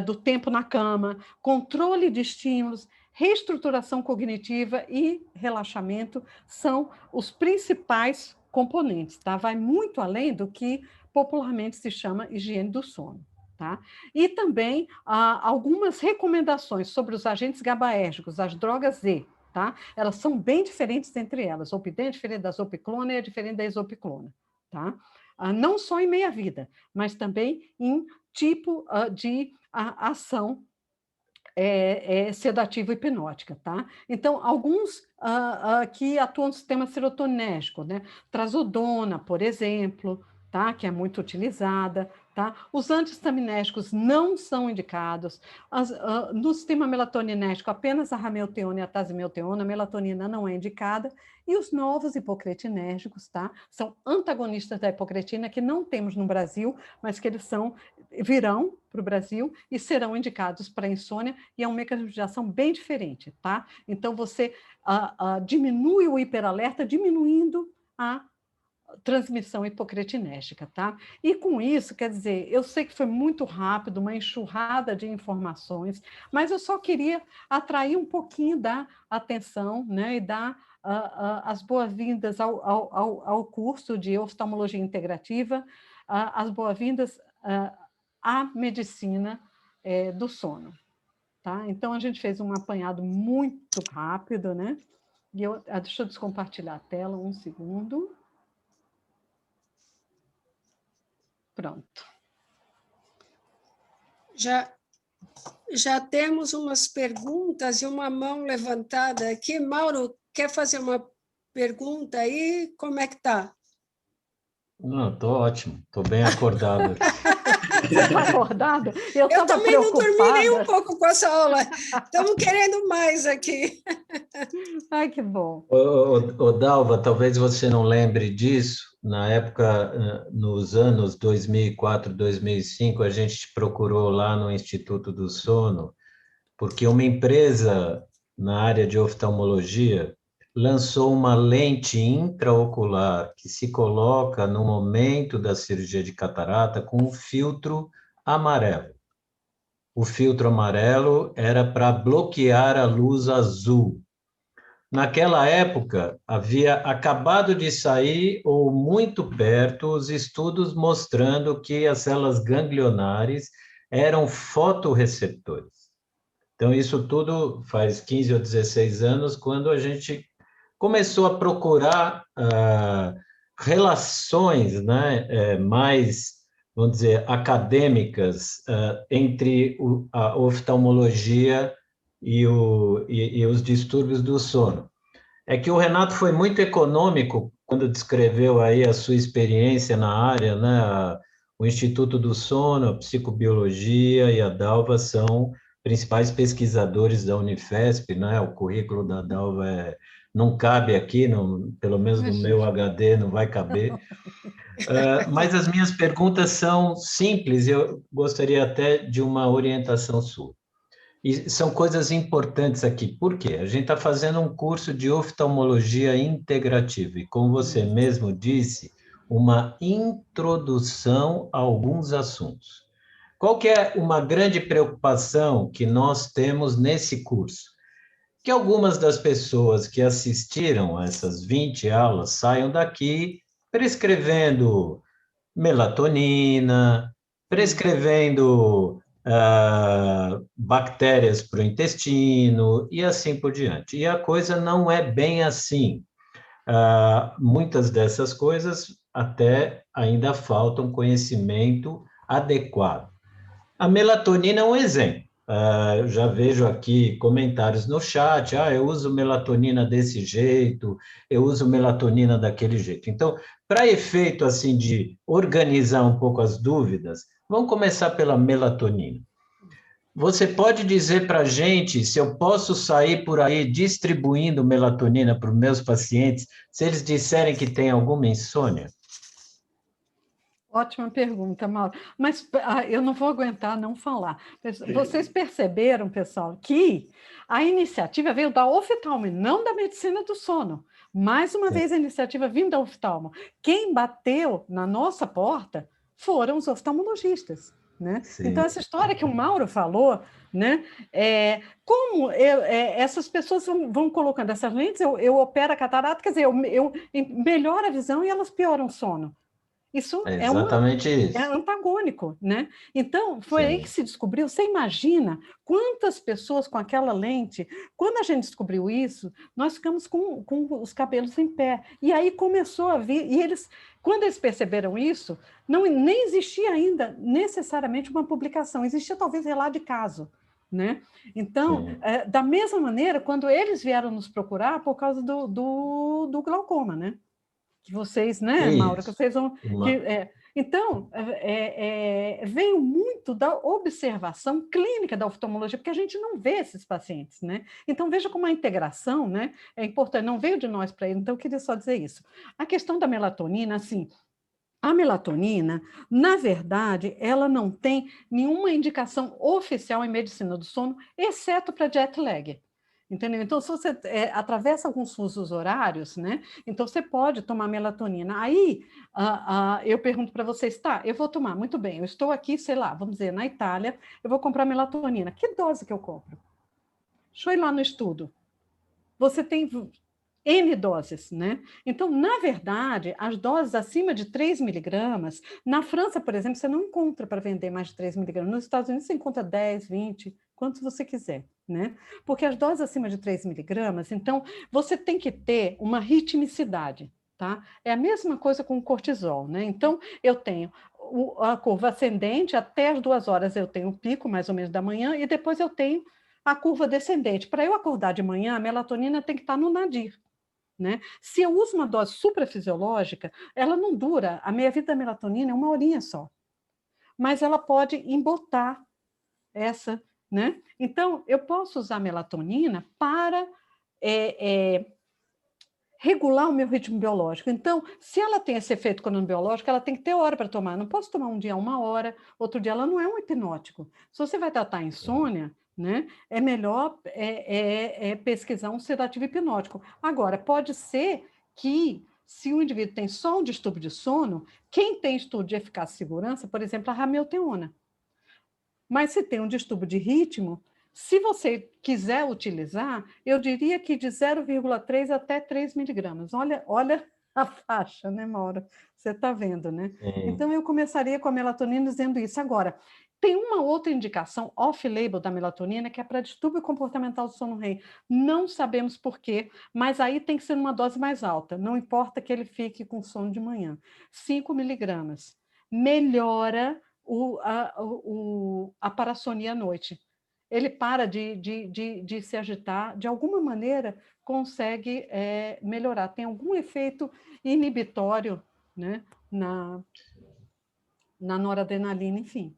do tempo na cama, controle de estímulos, reestruturação cognitiva e relaxamento são os principais componentes, tá? Vai muito além do que popularmente se chama higiene do sono. Tá? E também algumas recomendações sobre os agentes GABAérgicos, as drogas Z, tá? Elas são bem diferentes entre elas. Opidem é diferente da zopiclona e é diferente da isopiclona, tá? Não só em meia-vida, mas também em tipo de ação sedativa hipnótica, tá? Então, alguns que atuam no sistema serotoninérgico, né? Trazodona, por exemplo, tá? Que é muito utilizada, tá? Os antihistaminérgicos não são indicados. No sistema melatoninérgico, apenas a ramelteona e a tasimelteona, a melatonina não é indicada. E os novos hipocretinérgicos, tá? São antagonistas da hipocretina, que não temos no Brasil, mas que eles virão para o Brasil e serão indicados para insônia, e é um mecanismo de ação bem diferente, tá? Então, você diminui o hiperalerta, diminuindo a transmissão hipocretinérgica, tá? E com isso, quer dizer, eu sei que foi muito rápido, uma enxurrada de informações, mas eu só queria atrair um pouquinho da atenção, né, e dar as boas-vindas ao curso de oftalmologia integrativa, as boas-vindas à medicina do sono, tá? Então, a gente fez um apanhado muito rápido, né? E deixa eu descompartilhar a tela, um segundo. Pronto. Já temos umas perguntas e uma mão levantada aqui. Mauro, quer fazer uma pergunta aí? Como é que está? Não, estou ótimo, estou bem acordado. Você está acordado? Eu também não dormi nem um pouco com essa aula. Estamos querendo mais aqui. Ai, que bom. Dalva, talvez você não lembre disso. Na época, nos anos 2004, 2005, a gente te procurou lá no Instituto do Sono, porque uma empresa na área de oftalmologia lançou uma lente intraocular que se coloca no momento da cirurgia de catarata com um filtro amarelo. O filtro amarelo era para bloquear a luz azul. Naquela época, havia acabado de sair, ou muito perto, os estudos mostrando que as células ganglionares eram fotorreceptores. Então, isso tudo faz 15 ou 16 anos, quando a gente começou a procurar relações, né, mais, vamos dizer, acadêmicas entre a oftalmologia e os distúrbios do sono. É que o Renato foi muito econômico quando descreveu aí a sua experiência na área, né? O Instituto do Sono, a psicobiologia e a Dalva são principais pesquisadores da Unifesp, né? O currículo da Dalva não cabe aqui, não, pelo menos no meu HD não vai caber. Mas as minhas perguntas são simples, eu gostaria até de uma orientação sua. E são coisas importantes aqui. Por quê? A gente está fazendo um curso de oftalmologia integrativa, e como você mesmo disse, uma introdução a alguns assuntos. Qual que é uma grande preocupação que nós temos nesse curso? Que algumas das pessoas que assistiram a essas 20 aulas saiam daqui prescrevendo melatonina, prescrevendo bactérias para o intestino e assim por diante. E a coisa não é bem assim. Muitas dessas coisas até ainda faltam conhecimento adequado. A melatonina é um exemplo. Eu já vejo aqui comentários no chat, eu uso melatonina desse jeito, eu uso melatonina daquele jeito. Então, para efeito assim de organizar um pouco as dúvidas, vamos começar pela melatonina. Você pode dizer para a gente se eu posso sair por aí distribuindo melatonina para os meus pacientes, se eles disserem que tem alguma insônia? Ótima pergunta, Mauro. Mas eu não vou aguentar não falar. Vocês perceberam, pessoal, que a iniciativa veio da oftalmo, não da medicina do sono. Mais uma vez, a iniciativa vindo da oftalmo. Quem bateu na nossa porta foram os oftalmologistas. Né? Então, essa história que o Mauro falou, né? Como essas pessoas vão colocando essas lentes, eu opero a catarata, quer dizer, eu melhoro a visão e elas pioram o sono. Isso é exatamente isso. É antagônico, né? Então, foi aí que se descobriu. Você imagina quantas pessoas com aquela lente. Quando a gente descobriu isso, nós ficamos com os cabelos em pé. E aí começou a vir. E quando eles perceberam isso, nem existia ainda necessariamente uma publicação, existia talvez relato de caso. Né? Então, da mesma maneira, quando eles vieram nos procurar por causa do glaucoma, né? Que vocês, né, Mauro, que vocês vão... Então, veio muito da observação clínica da oftalmologia, porque a gente não vê esses pacientes, né? Então, veja como a integração, né, é importante, não veio de nós para ele, então eu queria só dizer isso. A questão da melatonina, assim, a melatonina, na verdade, ela não tem nenhuma indicação oficial em medicina do sono, exceto para jet lag. Entendeu? Então, se você atravessa alguns fusos horários, né? Então você pode tomar melatonina. Aí eu pergunto para vocês, tá, eu vou tomar, muito bem, eu estou aqui, sei lá, vamos dizer, na Itália, eu vou comprar melatonina. Que dose que eu compro? Deixa eu ir lá no estudo. Você tem N doses, né? Então, na verdade, as doses acima de 3 miligramas, na França, por exemplo, você não encontra para vender mais de 3 miligramas. Nos Estados Unidos, você encontra 10, 20, quantos você quiser, né? Porque as doses acima de 3 miligramas, então, você tem que ter uma ritmicidade, tá? É a mesma coisa com o cortisol, né? Então, eu tenho a curva ascendente, até as 2 horas eu tenho o pico, mais ou menos, da manhã, e depois eu tenho a curva descendente. Para eu acordar de manhã, a melatonina tem que estar no nadir. Né? Se eu uso uma dose suprafisiológica, ela não dura, a meia-vida da melatonina é 1 horinha só, mas ela pode embotar essa, né? Então, eu posso usar a melatonina para regular o meu ritmo biológico. Então, se ela tem esse efeito cronobiológico, ela tem que ter hora para tomar. Não posso tomar um dia 1 hora, outro dia ela não é um hipnótico. Se você vai tratar a insônia, né, é melhor pesquisar um sedativo hipnótico. Agora, pode ser que, se o indivíduo tem só um distúrbio de sono, quem tem estudo de eficácia e segurança, por exemplo, a ramelteona. Mas se tem um distúrbio de ritmo, se você quiser utilizar, eu diria que de 0,3 até 3 miligramas. Olha a faixa, né, Maura? Você está vendo, né? Então, eu começaria com a melatonina dizendo isso. Agora, tem uma outra indicação off-label da melatonina, que é para distúrbio comportamental do sono REM. Não sabemos por quê, mas aí tem que ser numa dose mais alta. Não importa que ele fique com sono de manhã. 5 miligramas. Melhora a parassonia à noite. Ele para de se agitar, de alguma maneira consegue melhorar. Tem algum efeito inibitório, né, na noradrenalina, enfim.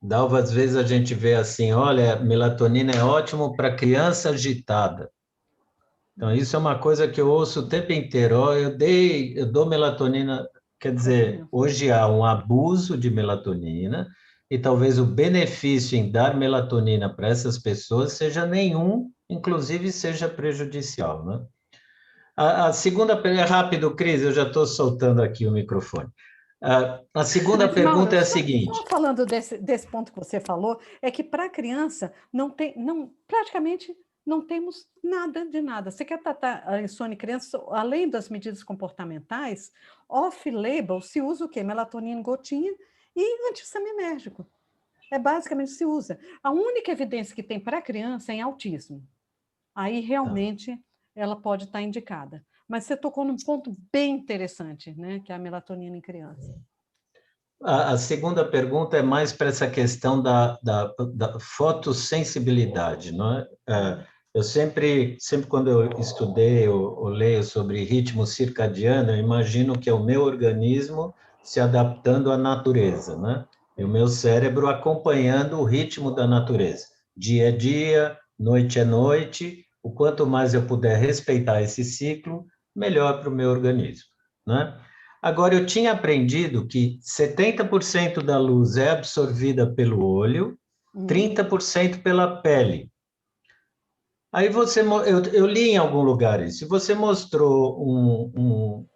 Dalva, às vezes a gente vê assim, olha, melatonina é ótimo para criança agitada. Então, isso é uma coisa que eu ouço o tempo inteiro. Ó, eu dou melatonina, quer dizer, hoje há um abuso de melatonina e talvez o benefício em dar melatonina para essas pessoas seja nenhum, inclusive seja prejudicial, né? A segunda pergunta, é rápido, Cris, eu já estou soltando aqui o microfone. A segunda Mas, pergunta Mauro, é a só seguinte. falando desse ponto que você falou, é que para a criança praticamente não temos nada de nada. Você quer tratar a insônia em criança, além das medidas comportamentais, off-label se usa o quê? Melatonina em gotinha e antissaminérgico. Basicamente se usa. A única evidência que tem para a criança é em autismo. Aí realmente ela pode estar indicada. Mas você tocou num ponto bem interessante, né? Que é a melatonina em criança. A segunda pergunta é mais para essa questão da fotossensibilidade, não é? Eu sempre quando eu estudei ou leio sobre ritmo circadiano, eu imagino que é o meu organismo se adaptando à natureza, né? E o meu cérebro acompanhando o ritmo da natureza. Dia é dia, noite é noite. O quanto mais eu puder respeitar esse ciclo, melhor para o meu organismo, né? Agora, eu tinha aprendido que 70% da luz é absorvida pelo olho, 30% pela pele. Aí eu li em algum lugar isso. Você mostrou um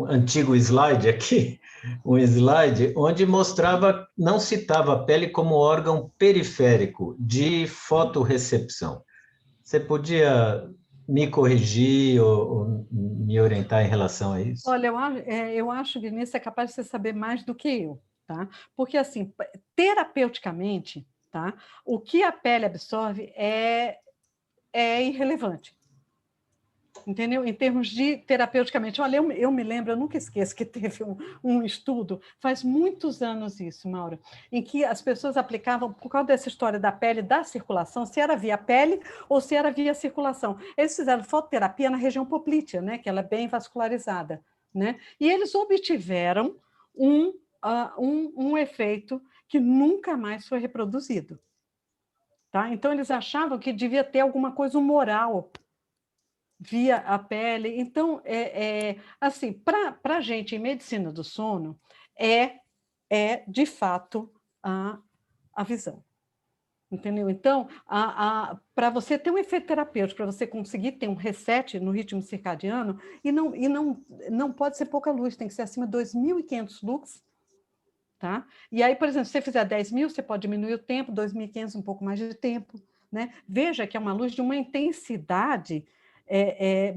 antigo slide aqui, um slide onde mostrava, não citava a pele como órgão periférico de fotorrecepção. Você podia me corrigir ou me orientar em relação a isso? Olha, eu acho que Vinícius é capaz de você saber mais do que eu, tá? Porque, assim, terapeuticamente, tá? O que a pele absorve é irrelevante. Entendeu? Em termos de terapeuticamente. Olha, eu me lembro, eu nunca esqueço que teve um estudo, faz muitos anos isso, Maura, em que as pessoas aplicavam, por causa dessa história da pele, da circulação, se era via pele ou se era via circulação. Eles fizeram fototerapia na região poplítea, né, que ela é bem vascularizada, né? E eles obtiveram um efeito que nunca mais foi reproduzido. Tá? Então, eles achavam que devia ter alguma coisa humoral via a pele. Então, assim, para a gente em medicina do sono, de fato a visão. Entendeu? Então, para você ter um efeito terapêutico, para você conseguir ter um reset no ritmo circadiano, e não pode ser pouca luz, tem que ser acima de 2.500 lux. Tá? E aí, por exemplo, se você fizer 10.000, você pode diminuir o tempo, 2.500, um pouco mais de tempo. Né? Veja que é uma luz de uma intensidade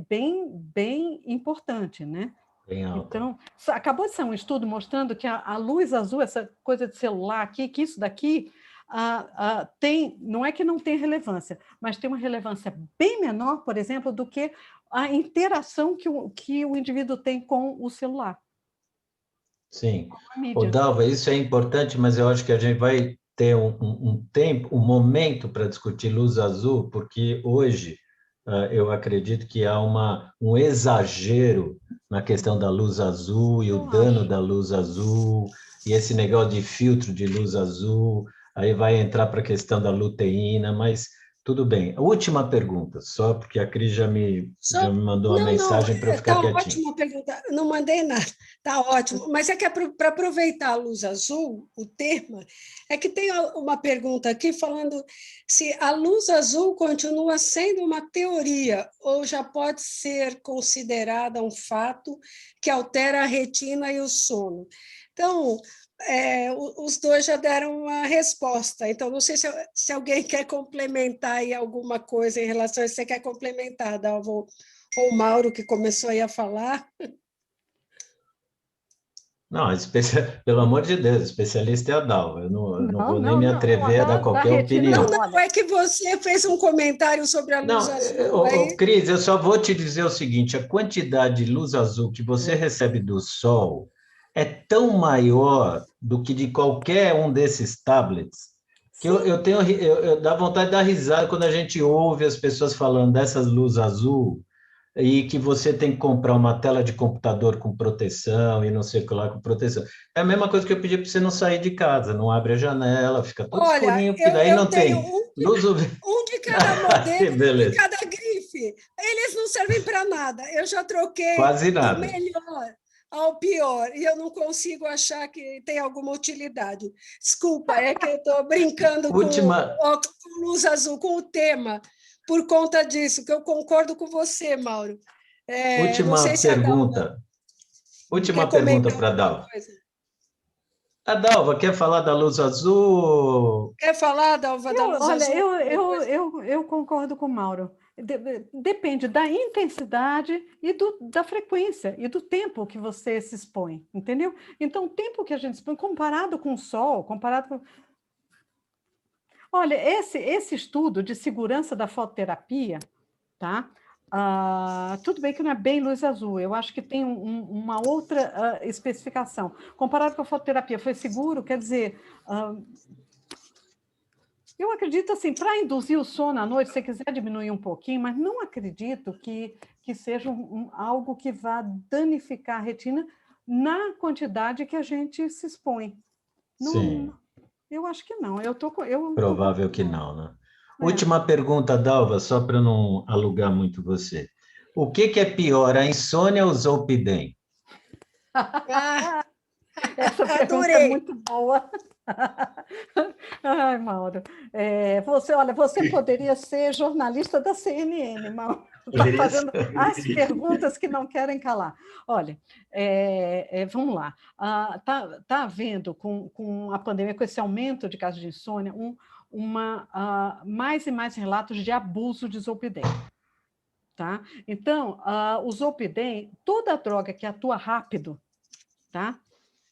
bem importante, né? Bem alta. Então, acabou de sair um estudo mostrando que a luz azul, essa coisa de celular aqui, que isso daqui não é que não tem relevância, mas tem uma relevância bem menor, por exemplo, do que a interação que o indivíduo tem com o celular. Sim. O Dalva, isso é importante, mas eu acho que a gente vai ter um tempo, um momento para discutir luz azul, porque hoje eu acredito que há um exagero na questão da luz azul e o dano da luz azul, e esse negócio de filtro de luz azul, aí vai entrar para a questão da luteína, mas tudo bem. Última pergunta, só porque a Cris já me mandou uma mensagem para eu ficar quietinho. Está ótima a pergunta, não mandei nada, está ótimo. Mas é que para aproveitar a luz azul, o termo, é que tem uma pergunta aqui falando se a luz azul continua sendo uma teoria ou já pode ser considerada um fato que altera a retina e o sono. Então, os dois já deram uma resposta, então não sei se alguém quer complementar aí alguma coisa em relação a isso. Você quer complementar, Dalva, ou o Mauro, que começou aí a falar? Não, pelo amor de Deus, especialista é a Dalva, eu não vou nem me atrever a dar qualquer opinião. Não, é que você fez um comentário sobre a luz azul. Cris, eu só vou te dizer o seguinte, a quantidade de luz azul que você recebe do sol é tão maior do que de qualquer um desses tablets, que eu dá vontade de dar risada quando a gente ouve as pessoas falando dessas luzes azul, e que você tem que comprar uma tela de computador com proteção e não sei o que lá com proteção. É a mesma coisa que eu pedi para você não sair de casa, não abre a janela, fica tudo Olha, escurinho, porque daí eu não tenho tem luz UV. um de cada Que modelo e um de beleza. cada grife. Eles não servem para nada. Eu já troquei Quase do nada. melhor ao pior e eu não consigo achar que tem alguma utilidade. Desculpa, é que eu estou brincando Última, com luz azul, com o tema, por conta disso, que eu concordo com você, Mauro. Não sei última se a Dalva pergunta. quer Última pergunta comentar para a alguma Dalva. coisa. A Dalva quer falar da luz azul? Quer falar, Dalva, da luz Olha, azul? eu concordo com o Mauro. Depende da intensidade e da frequência e do tempo que você se expõe, entendeu? Então, o tempo que a gente se expõe, comparado com o sol, comparado com... Olha, esse estudo de segurança da fototerapia, tá? Tudo bem que não é bem luz azul, eu acho que tem uma outra especificação. Comparado com a fototerapia, foi seguro? Quer dizer... eu acredito assim, para induzir o sono à noite, se você quiser diminuir um pouquinho, mas não acredito que seja algo que vá danificar a retina na quantidade que a gente se expõe. Sim, Não, eu acho que não. provável que não, né? É. Última pergunta, Dalva, só para não alugar muito você. O que é pior, a insônia ou o Zolpidem? Ah, Essa pergunta é adorei. muito boa. Ai, Mauro, olha, você poderia ser jornalista da CNN, Mauro. Está Poderia ser. fazendo as perguntas que não querem calar. Olha, vamos lá. Tá havendo, com a pandemia, com esse aumento de casos de insônia, mais e mais relatos de abuso de Zolpidem. Tá? Então, o Zolpidem, toda droga que atua rápido, tá?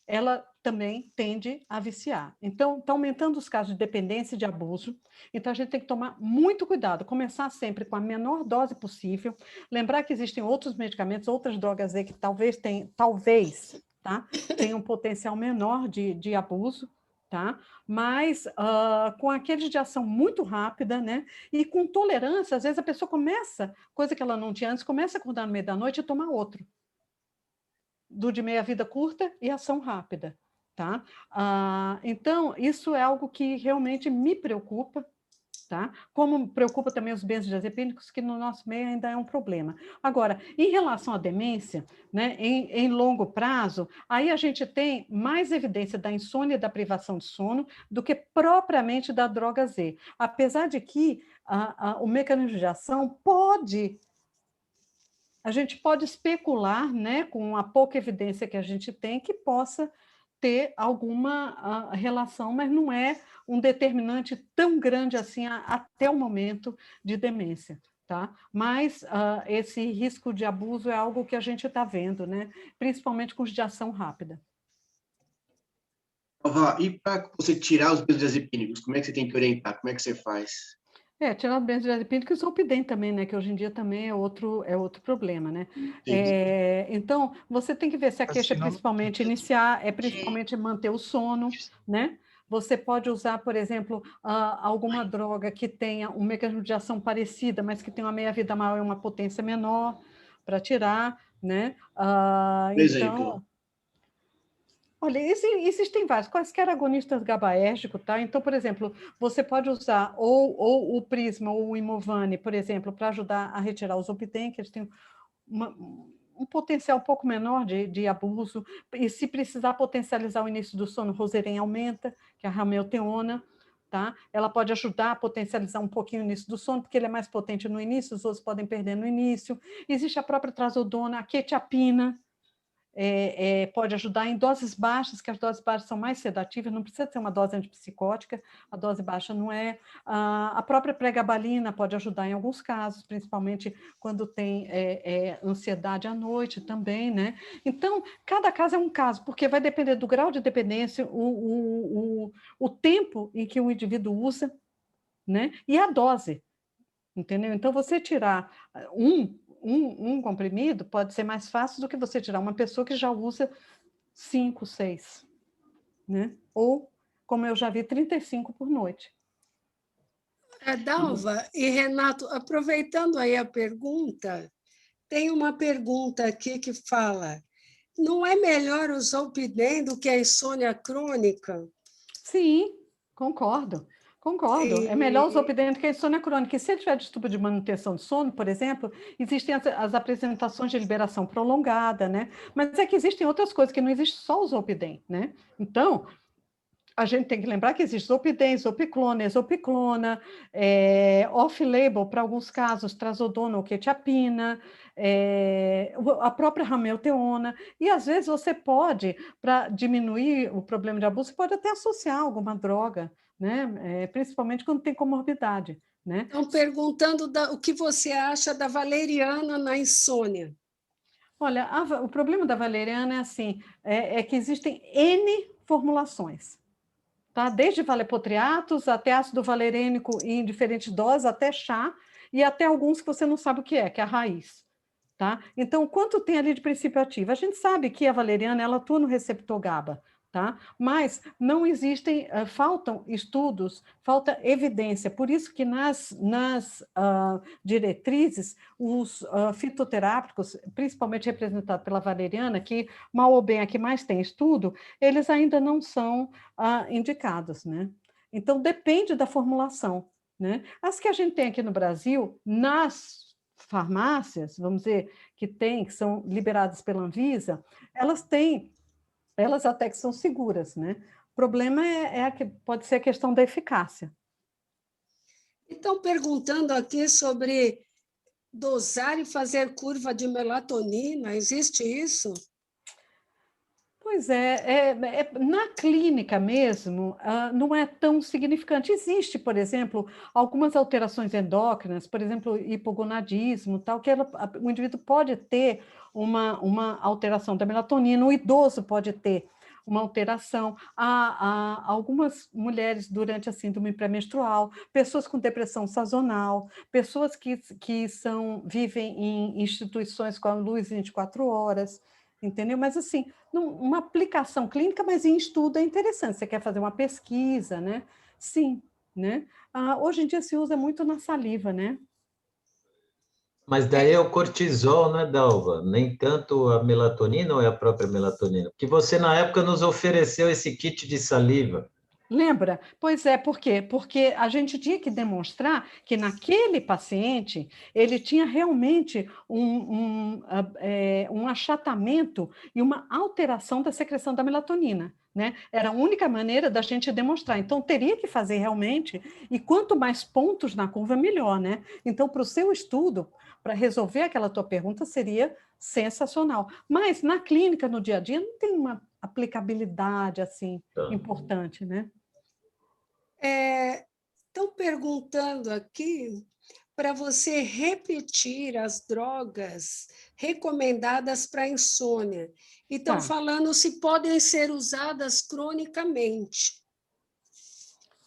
Ela também tende a viciar. Então, está aumentando os casos de dependência e de abuso. Então, a gente tem que tomar muito cuidado, começar sempre com a menor dose possível, lembrar que existem outros medicamentos, outras drogas aí que talvez tenham um potencial menor de abuso, tá? Mas com aqueles de ação muito rápida, né? E com tolerância, às vezes a pessoa começa, coisa que ela não tinha antes, começa a acordar no meio da noite e tomar outro. Do de meia-vida curta e ação rápida, tá? Então, isso é algo que realmente me preocupa, tá? Como preocupa também os benzodiazepínicos, que no nosso meio ainda é um problema. Agora, em relação à demência, né, em longo prazo, aí a gente tem mais evidência da insônia e da privação de sono do que propriamente da droga Z. Apesar de que o mecanismo de ação a gente pode especular, né, com a pouca evidência que a gente tem, que possa ter alguma relação, mas não é um determinante tão grande assim até o momento de demência. Tá? Mas esse risco de abuso é algo que a gente está vendo, né? Principalmente com os de ação rápida. E para você tirar os benzodiazepínicos, como é que você tem que orientar? Como é que você faz? Tirar o benzodiazepínico e o Zolpidem também, né? Que hoje em dia também é outro problema, né? Sim. Então, você tem que ver se a queixa é principalmente manter o sono, né? Você pode usar, por exemplo, alguma droga que tenha um mecanismo de ação parecida, mas que tenha uma meia-vida maior e uma potência menor para tirar, né? Por exemplo, Olha, existem vários, quaisquer agonistas GABAérgicos, tá? Então, por exemplo, você pode usar ou o Prisma ou o Imovane, por exemplo, para ajudar a retirar os Zolpidem, que eles têm um potencial um pouco menor de abuso, e se precisar potencializar o início do sono, Roserem aumenta, que é a ramelteona, tá? Ela pode ajudar a potencializar um pouquinho o início do sono, porque ele é mais potente no início, os outros podem perder no início. Existe a própria trazodona, a quetiapina, pode ajudar em doses baixas, que as doses baixas são mais sedativas, não precisa ser uma dose antipsicótica, a dose baixa não é. A própria pregabalina pode ajudar em alguns casos, principalmente quando tem ansiedade à noite também, né? Então, cada caso é um caso, porque vai depender do grau de dependência, o tempo em que o indivíduo usa, né? E a dose, entendeu? Então, você tirar um comprimido pode ser mais fácil do que você tirar uma pessoa que já usa 5, 6, né? Ou, como eu já vi, 35 por noite. Dalva e Renato, aproveitando aí a pergunta, Tem uma pergunta aqui que fala: não é melhor o Zolpidem do que a insônia crônica? Sim, concordo. Concordo. É melhor o Zolpidem do que a insônia crônica. E se ele tiver distúrbio de manutenção de sono, por exemplo, existem as apresentações de liberação prolongada, né? Mas é que existem outras coisas, que não existe só o Zolpidem, né? Então, a gente tem que lembrar que existe Zolpidem, Zolpiclona, Exopiclona, off-label, para alguns casos, trazodona ou quetiapina, a própria ramelteona, e às vezes você pode, para diminuir o problema de abuso, você pode até associar alguma droga, né? Principalmente quando tem comorbidade, né? Estão perguntando o que você acha da valeriana na insônia. Olha, o problema da valeriana é assim, que existem N formulações. Tá? Desde valepotriatos até ácido valerênico em diferentes doses, até chá, e até alguns que você não sabe o que é a raiz. Tá? Então, quanto tem ali de princípio ativo? A gente sabe que a valeriana ela atua no receptor GABA, tá? Mas não existem, faltam estudos, falta evidência. Por isso que nas diretrizes, os fitoterápicos, principalmente representados pela valeriana, que mal ou bem a que mais tem estudo, eles ainda não são indicados, né? Então, depende da formulação, né? As que a gente tem aqui no Brasil, nas farmácias, vamos dizer, que são liberadas pela Anvisa, elas até que são seguras, né? O problema pode ser a questão da eficácia. Estão perguntando aqui sobre dosar e fazer curva de melatonina, existe isso? Pois na clínica mesmo, não é tão significante. Existe, por exemplo, algumas alterações endócrinas, por exemplo, hipogonadismo, tal, que o indivíduo pode ter uma alteração da melatonina, o idoso pode ter uma alteração. Há algumas mulheres durante a síndrome pré-menstrual, pessoas com depressão sazonal, pessoas que vivem em instituições com a luz 24 horas, entendeu? Mas, assim, uma aplicação clínica, mas em estudo é interessante. Você quer fazer uma pesquisa, né? Sim, né? Hoje em dia se usa muito na saliva, né? Mas daí é o cortisol, né, Dalva? Nem tanto a melatonina ou é a própria melatonina? Porque você, na época, nos ofereceu esse kit de saliva. Lembra? Pois é, por quê? Porque a gente tinha que demonstrar que naquele paciente ele tinha realmente um achatamento e uma alteração da secreção da melatonina, né? Era a única maneira da gente demonstrar. Então, teria que fazer realmente, e quanto mais pontos na curva, melhor, né? Então, para o seu estudo, para resolver aquela tua pergunta, seria sensacional. Mas na clínica, no dia a dia, não tem uma aplicabilidade assim importante, né? Estão perguntando aqui para você repetir as drogas recomendadas para insônia. E estão falando se podem ser usadas cronicamente.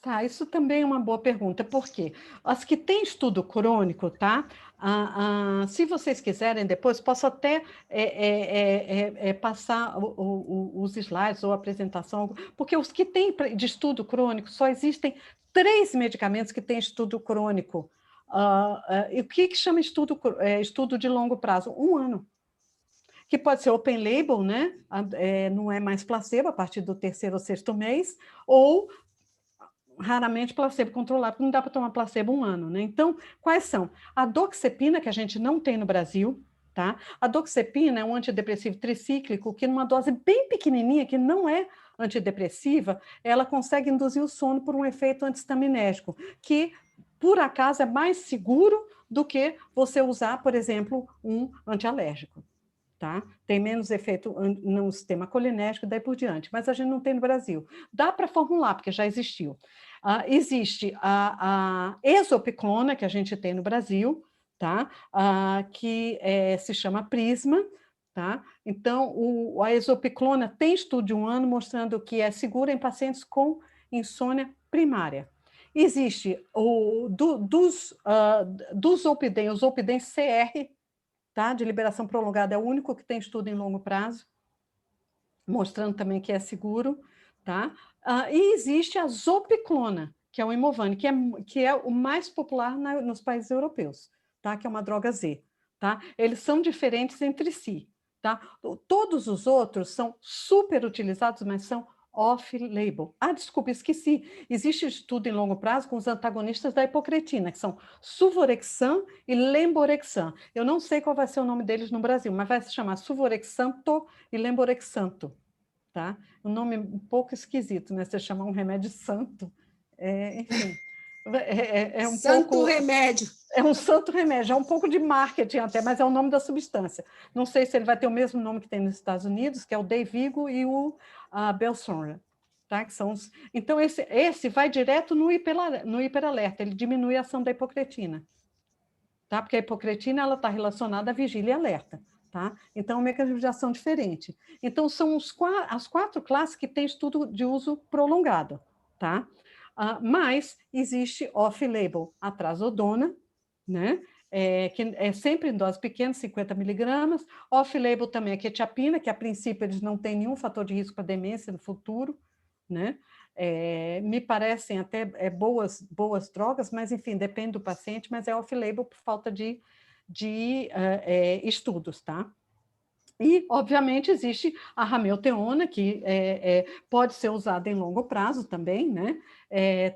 Tá, isso também é uma boa pergunta, por quê? As que têm estudo crônico, tá? Se vocês quiserem, depois posso até passar os slides ou a apresentação, porque os que têm de estudo crônico, só existem 3 medicamentos que têm estudo crônico. E o que chama estudo de longo prazo? 1 ano. Que pode ser open label, né? Não é mais placebo a partir do 3º ou 6º mês, ou raramente placebo controlado, porque não dá para tomar placebo 1 ano, né? Então, quais são? A doxepina, que a gente não tem no Brasil, tá? A doxepina é um antidepressivo tricíclico que, numa dose bem pequenininha, que não é antidepressiva, ela consegue induzir o sono por um efeito antistaminérgico, que, por acaso, é mais seguro do que você usar, por exemplo, um antialérgico. Tá? Tem menos efeito no sistema colinérgico, daí por diante, mas a gente não tem no Brasil. Dá para formular, porque já existiu. Existe a exopiclona, que a gente tem no Brasil, tá? Que se chama Prisma, tá? Então, a exopiclona tem estudo de 1 ano mostrando que é segura em pacientes com insônia primária. Existe dos Zolpidem, o Zolpidem CR, tá? De liberação prolongada, é o único que tem estudo em longo prazo, mostrando também que é seguro, tá? E existe a zopiclona, que é o Imovane, que é o mais popular nos países europeus, tá? Que é uma droga Z, tá? Eles são diferentes entre si, tá? Todos os outros são super utilizados, mas são off-label. Ah, desculpa, esqueci. Existe estudo em longo prazo com os antagonistas da hipocretina, que são suvorexan e lemborexan. Eu não sei qual vai ser o nome deles no Brasil, mas vai se chamar suvorexanto e lemborexanto, tá? Um nome um pouco esquisito, né? Você chamar um remédio santo, enfim. Um Santo pouco... remédio. É um santo remédio, é um pouco de marketing até, mas é o nome da substância. Não sei se ele vai ter o mesmo nome que tem nos Estados Unidos, que é o Dayvigo e o Belsonra, tá? Que são os... Então, esse vai direto no hiperalerta, ele diminui a ação da hipocretina, tá? Porque a hipocretina está relacionada à vigília e alerta, tá? Então, é um mecanismo de ação diferente. Então, são as 4 classes que têm estudo de uso prolongado, tá? Mas existe off-label, a trazodona, né? Que é sempre em dose pequena, 50 miligramas. Off-label também a quetiapina, que a princípio eles não têm nenhum fator de risco para demência no futuro, né? Me parecem até boas drogas, mas enfim, depende do paciente, mas é off-label por falta de estudos, tá? E, obviamente, existe a ramelteona, que pode ser usada em longo prazo também, né?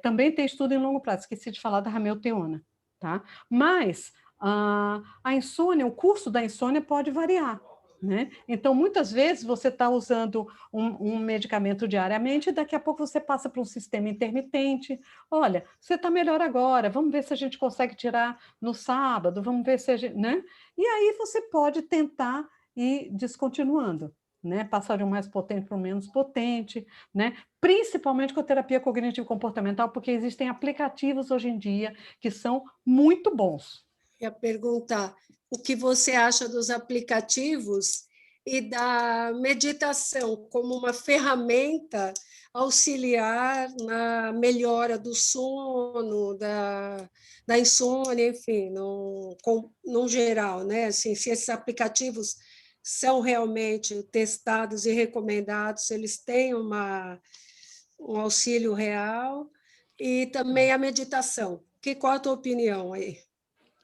Também tem estudo em longo prazo, esqueci de falar da ramelteona, tá? Mas a insônia, o curso da insônia pode variar, né? Então, muitas vezes, você está usando um medicamento diariamente e daqui a pouco você passa para um sistema intermitente. Olha, você está melhor agora, vamos ver se a gente consegue tirar no sábado, vamos ver se a gente... né? E aí você pode tentar ir descontinuando, né? Passar de um mais potente para um menos potente, né? Principalmente com a terapia cognitivo-comportamental, porque existem aplicativos hoje em dia que são muito bons. Ia perguntar o que você acha dos aplicativos e da meditação como uma ferramenta auxiliar na melhora do sono, da insônia, enfim, no geral, né? Assim, se esses aplicativos são realmente testados e recomendados, se eles têm um auxílio real, e também a meditação. Qual a tua opinião aí?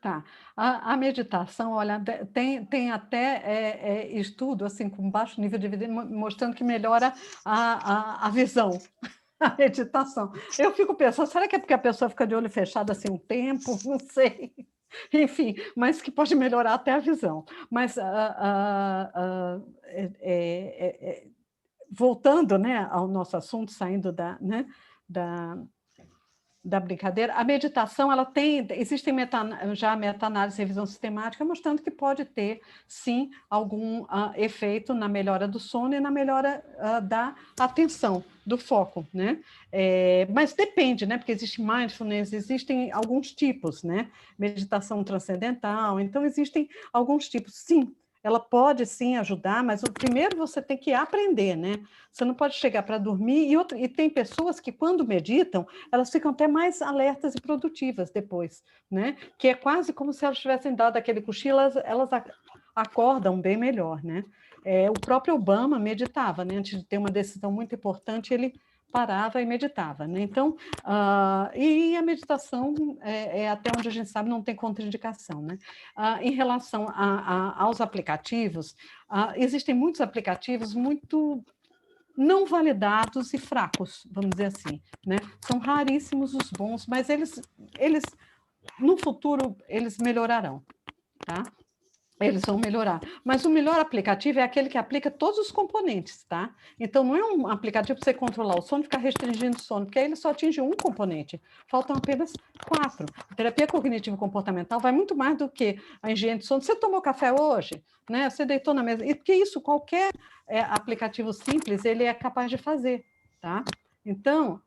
Tá. A meditação, olha, tem até estudo assim, com baixo nível de evidência, mostrando que melhora a visão, a meditação. Eu fico pensando, será que é porque a pessoa fica de olho fechado assim um tempo? Não sei. Enfim, mas que pode melhorar até a visão. Mas voltando, né, ao nosso assunto, saindo né, da brincadeira, a meditação, existem já meta-análise e revisão sistemática mostrando que pode ter, sim, algum efeito na melhora do sono e na melhora da atenção, do foco, né? Mas depende, né? Porque existe mindfulness, existem alguns tipos, né? Meditação transcendental, então existem alguns tipos, sim. Ela pode, sim, ajudar, mas primeiro você tem que aprender, né? Você não pode chegar para dormir, e tem pessoas que, quando meditam, elas ficam até mais alertas e produtivas depois, né? Que é quase como se elas tivessem dado aquele cochilo, elas acordam bem melhor, né? O próprio Obama meditava, né? Antes de ter uma decisão muito importante, ele parava e meditava, né? Então, e a meditação, até onde a gente sabe, não tem contraindicação, né? Em relação aos aplicativos, existem muitos aplicativos muito não validados e fracos, vamos dizer assim, né? São raríssimos os bons, mas eles no futuro, eles melhorarão, tá? Eles vão melhorar. Mas o melhor aplicativo é aquele que aplica todos os componentes, tá? Então, não é um aplicativo para você controlar o sono e ficar restringindo o sono, porque aí ele só atinge um componente. Faltam apenas 4. A terapia cognitivo-comportamental vai muito mais do que a higiene de sono. Você tomou café hoje? Né? Você deitou na mesa? E porque isso, qualquer aplicativo simples, ele é capaz de fazer, tá? Então...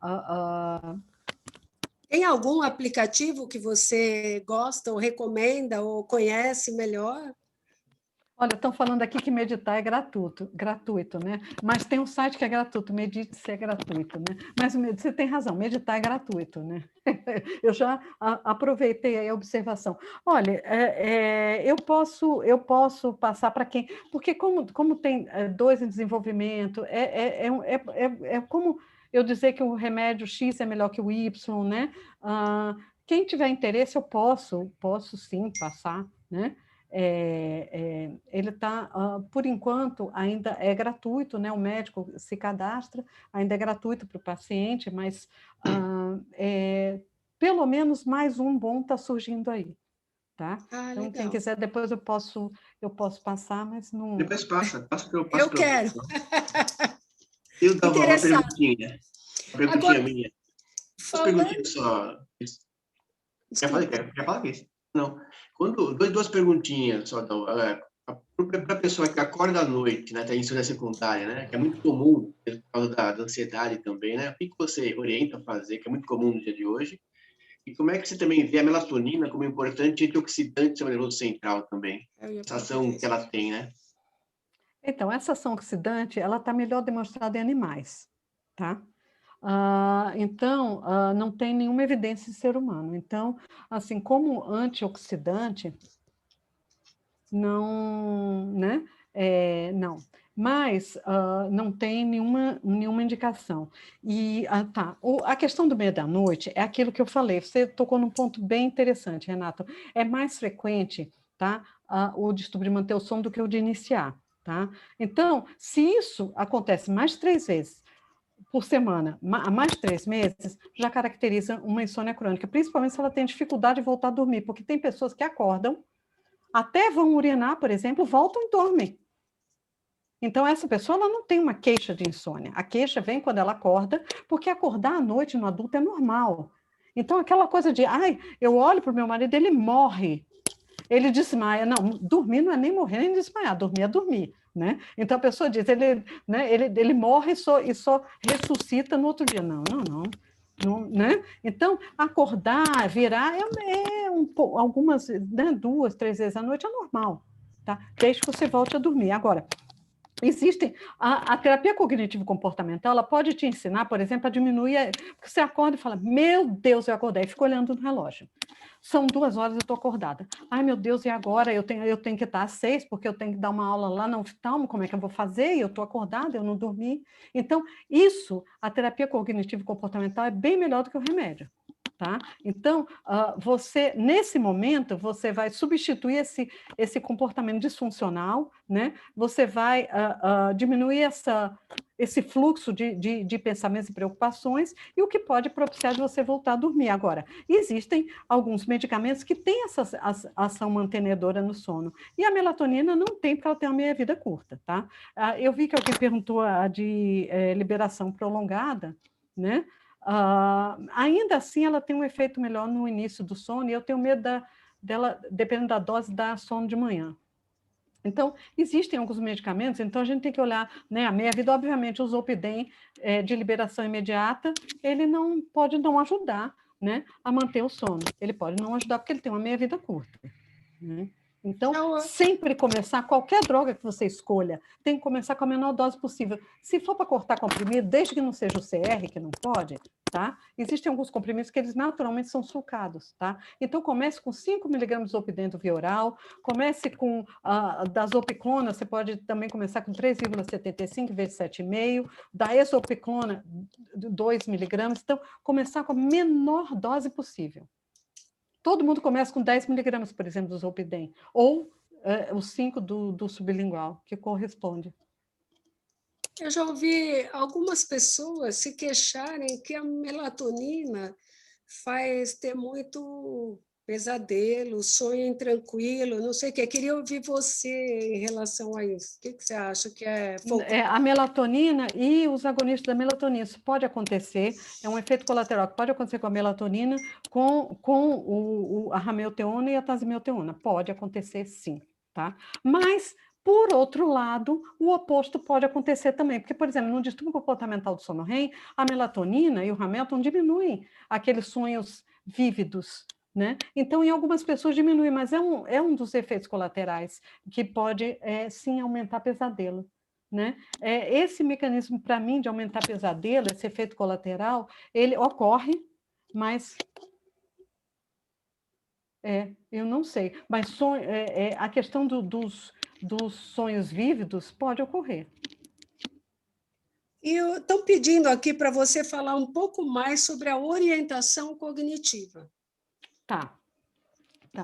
Tem algum aplicativo que você gosta ou recomenda ou conhece melhor? Olha, estão falando aqui que meditar é gratuito, né? Mas tem um site que é gratuito, Medite-se é gratuito, né? Mas você tem razão, meditar é gratuito, né? Eu já aproveitei a observação. Olha, eu posso passar para quem... Porque como tem 2 em desenvolvimento, é como eu dizer que o remédio X é melhor que o Y, né? Quem tiver interesse, eu posso sim passar, né? ele está, por enquanto, ainda é gratuito, né? O médico se cadastra, ainda é gratuito para o paciente, mas pelo menos mais um bom está surgindo aí, tá? Ah, Então, quem legal. quiser, depois eu posso passar, mas não... Depois passa que eu Eu passo para quero. você. Eu dava uma Interessado. perguntinha Agora, minha. Duas falando... perguntinhas só. Desculpa. Quer falar isso? Não. Duas perguntinhas só. Para a pessoa que acorda à noite, né, tem insônia secundária, né, que é muito comum por causa da ansiedade também, né? O que você orienta a fazer, que é muito comum no dia de hoje? E como é que você também vê a melatonina como importante antioxidante do sistema nervoso central também? Eu ia Essa perguntar ação que isso. ela tem, né? Então, essa ação oxidante, ela está melhor demonstrada em animais, tá? Então, não tem nenhuma evidência em ser humano. Então, assim, como antioxidante, não, né? Não. Mas não tem nenhuma indicação. E, tá, a questão do meio da noite é aquilo que eu falei. Você tocou num ponto bem interessante, Renato. É mais frequente, tá? O distúrbio de manter o sono do que o de iniciar, tá? Então, se isso acontece mais de 3 vezes por semana, há mais de 3 meses, já caracteriza uma insônia crônica, principalmente se ela tem dificuldade de voltar a dormir, porque tem pessoas que acordam, até vão urinar, por exemplo, voltam e dormem. Então, essa pessoa ela não tem uma queixa de insônia. A queixa vem quando ela acorda, porque acordar à noite no adulto é normal. Então, aquela coisa de, eu olho para o meu marido, ele morre. Ele desmaia. Não, dormir não é nem morrer, nem desmaiar. Dormir é dormir. Né? Então, a pessoa diz, ele morre e só ressuscita no outro dia. Não. Não, né? Então, acordar, virar, algumas, né, 2, 3 vezes à noite é normal, tá? Desde que você volte a dormir. Agora, a terapia cognitivo-comportamental, ela pode te ensinar, por exemplo, a diminuir, porque você acorda e fala, meu Deus, eu acordei, e fica olhando no relógio. São 2 horas, eu estou acordada. Ai, meu Deus, e agora? Eu tenho que estar às 6, porque eu tenho que dar uma aula lá na oftalmo, como é que eu vou fazer? Eu estou acordada, eu não dormi. Então, a terapia cognitivo-comportamental é bem melhor do que o remédio. Tá? Então, nesse momento, você vai substituir esse comportamento disfuncional, né? Você vai diminuir esse fluxo de pensamentos e preocupações, e o que pode propiciar de você voltar a dormir. Agora, existem alguns medicamentos que têm essa ação mantenedora no sono, e a melatonina não tem, porque ela tem uma meia-vida curta. Tá? Eu vi que alguém perguntou a de liberação prolongada, né? Ainda assim, ela tem um efeito melhor no início do sono, e eu tenho medo dela, dependendo da dose, dar sono de manhã. Então, existem alguns medicamentos, então a gente tem que olhar, né, a meia-vida, obviamente, o Zolpidem de liberação imediata, ele não pode não ajudar, né, a manter o sono. Ele pode não ajudar porque ele tem uma meia-vida curta. Né? Então, sempre começar, qualquer droga que você escolha, tem que começar com a menor dose possível. Se for para cortar comprimido, desde que não seja o CR, que não pode, tá? Existem alguns comprimidos que eles naturalmente são sulcados, tá? Então, comece com 5 mg de Zolpidem via oral, comece com da Zopiclona, você pode também começar com 3,75 vezes 7,5, da Exopiclona, 2 mg. Então, começar com a menor dose possível. Todo mundo começa com 10 miligramas, por exemplo, do Zolpidem, ou os 5 do sublingual, que corresponde. Eu já ouvi algumas pessoas se queixarem que a melatonina faz ter muito pesadelo, sonho intranquilo, não sei o quê. Queria ouvir você em relação a isso. O que você acha que é folclore? A melatonina e os agonistas da melatonina, isso pode acontecer, é um efeito colateral que pode acontecer com a melatonina, com a ramelteona e a tasimelteona. Pode acontecer, sim, tá? Mas, por outro lado, o oposto pode acontecer também, porque, por exemplo, no distúrbio comportamental do sono REM, a melatonina e o ramelton diminuem aqueles sonhos vívidos, né? Então, em algumas pessoas diminui, mas é um dos efeitos colaterais que pode, sim, aumentar pesadelo. Né? Esse mecanismo, para mim, de aumentar pesadelo, esse efeito colateral, ele ocorre, mas eu não sei. Mas a questão dos sonhos vívidos pode ocorrer. E estão pedindo aqui para você falar um pouco mais sobre a orientação cognitiva. Tá. Tá.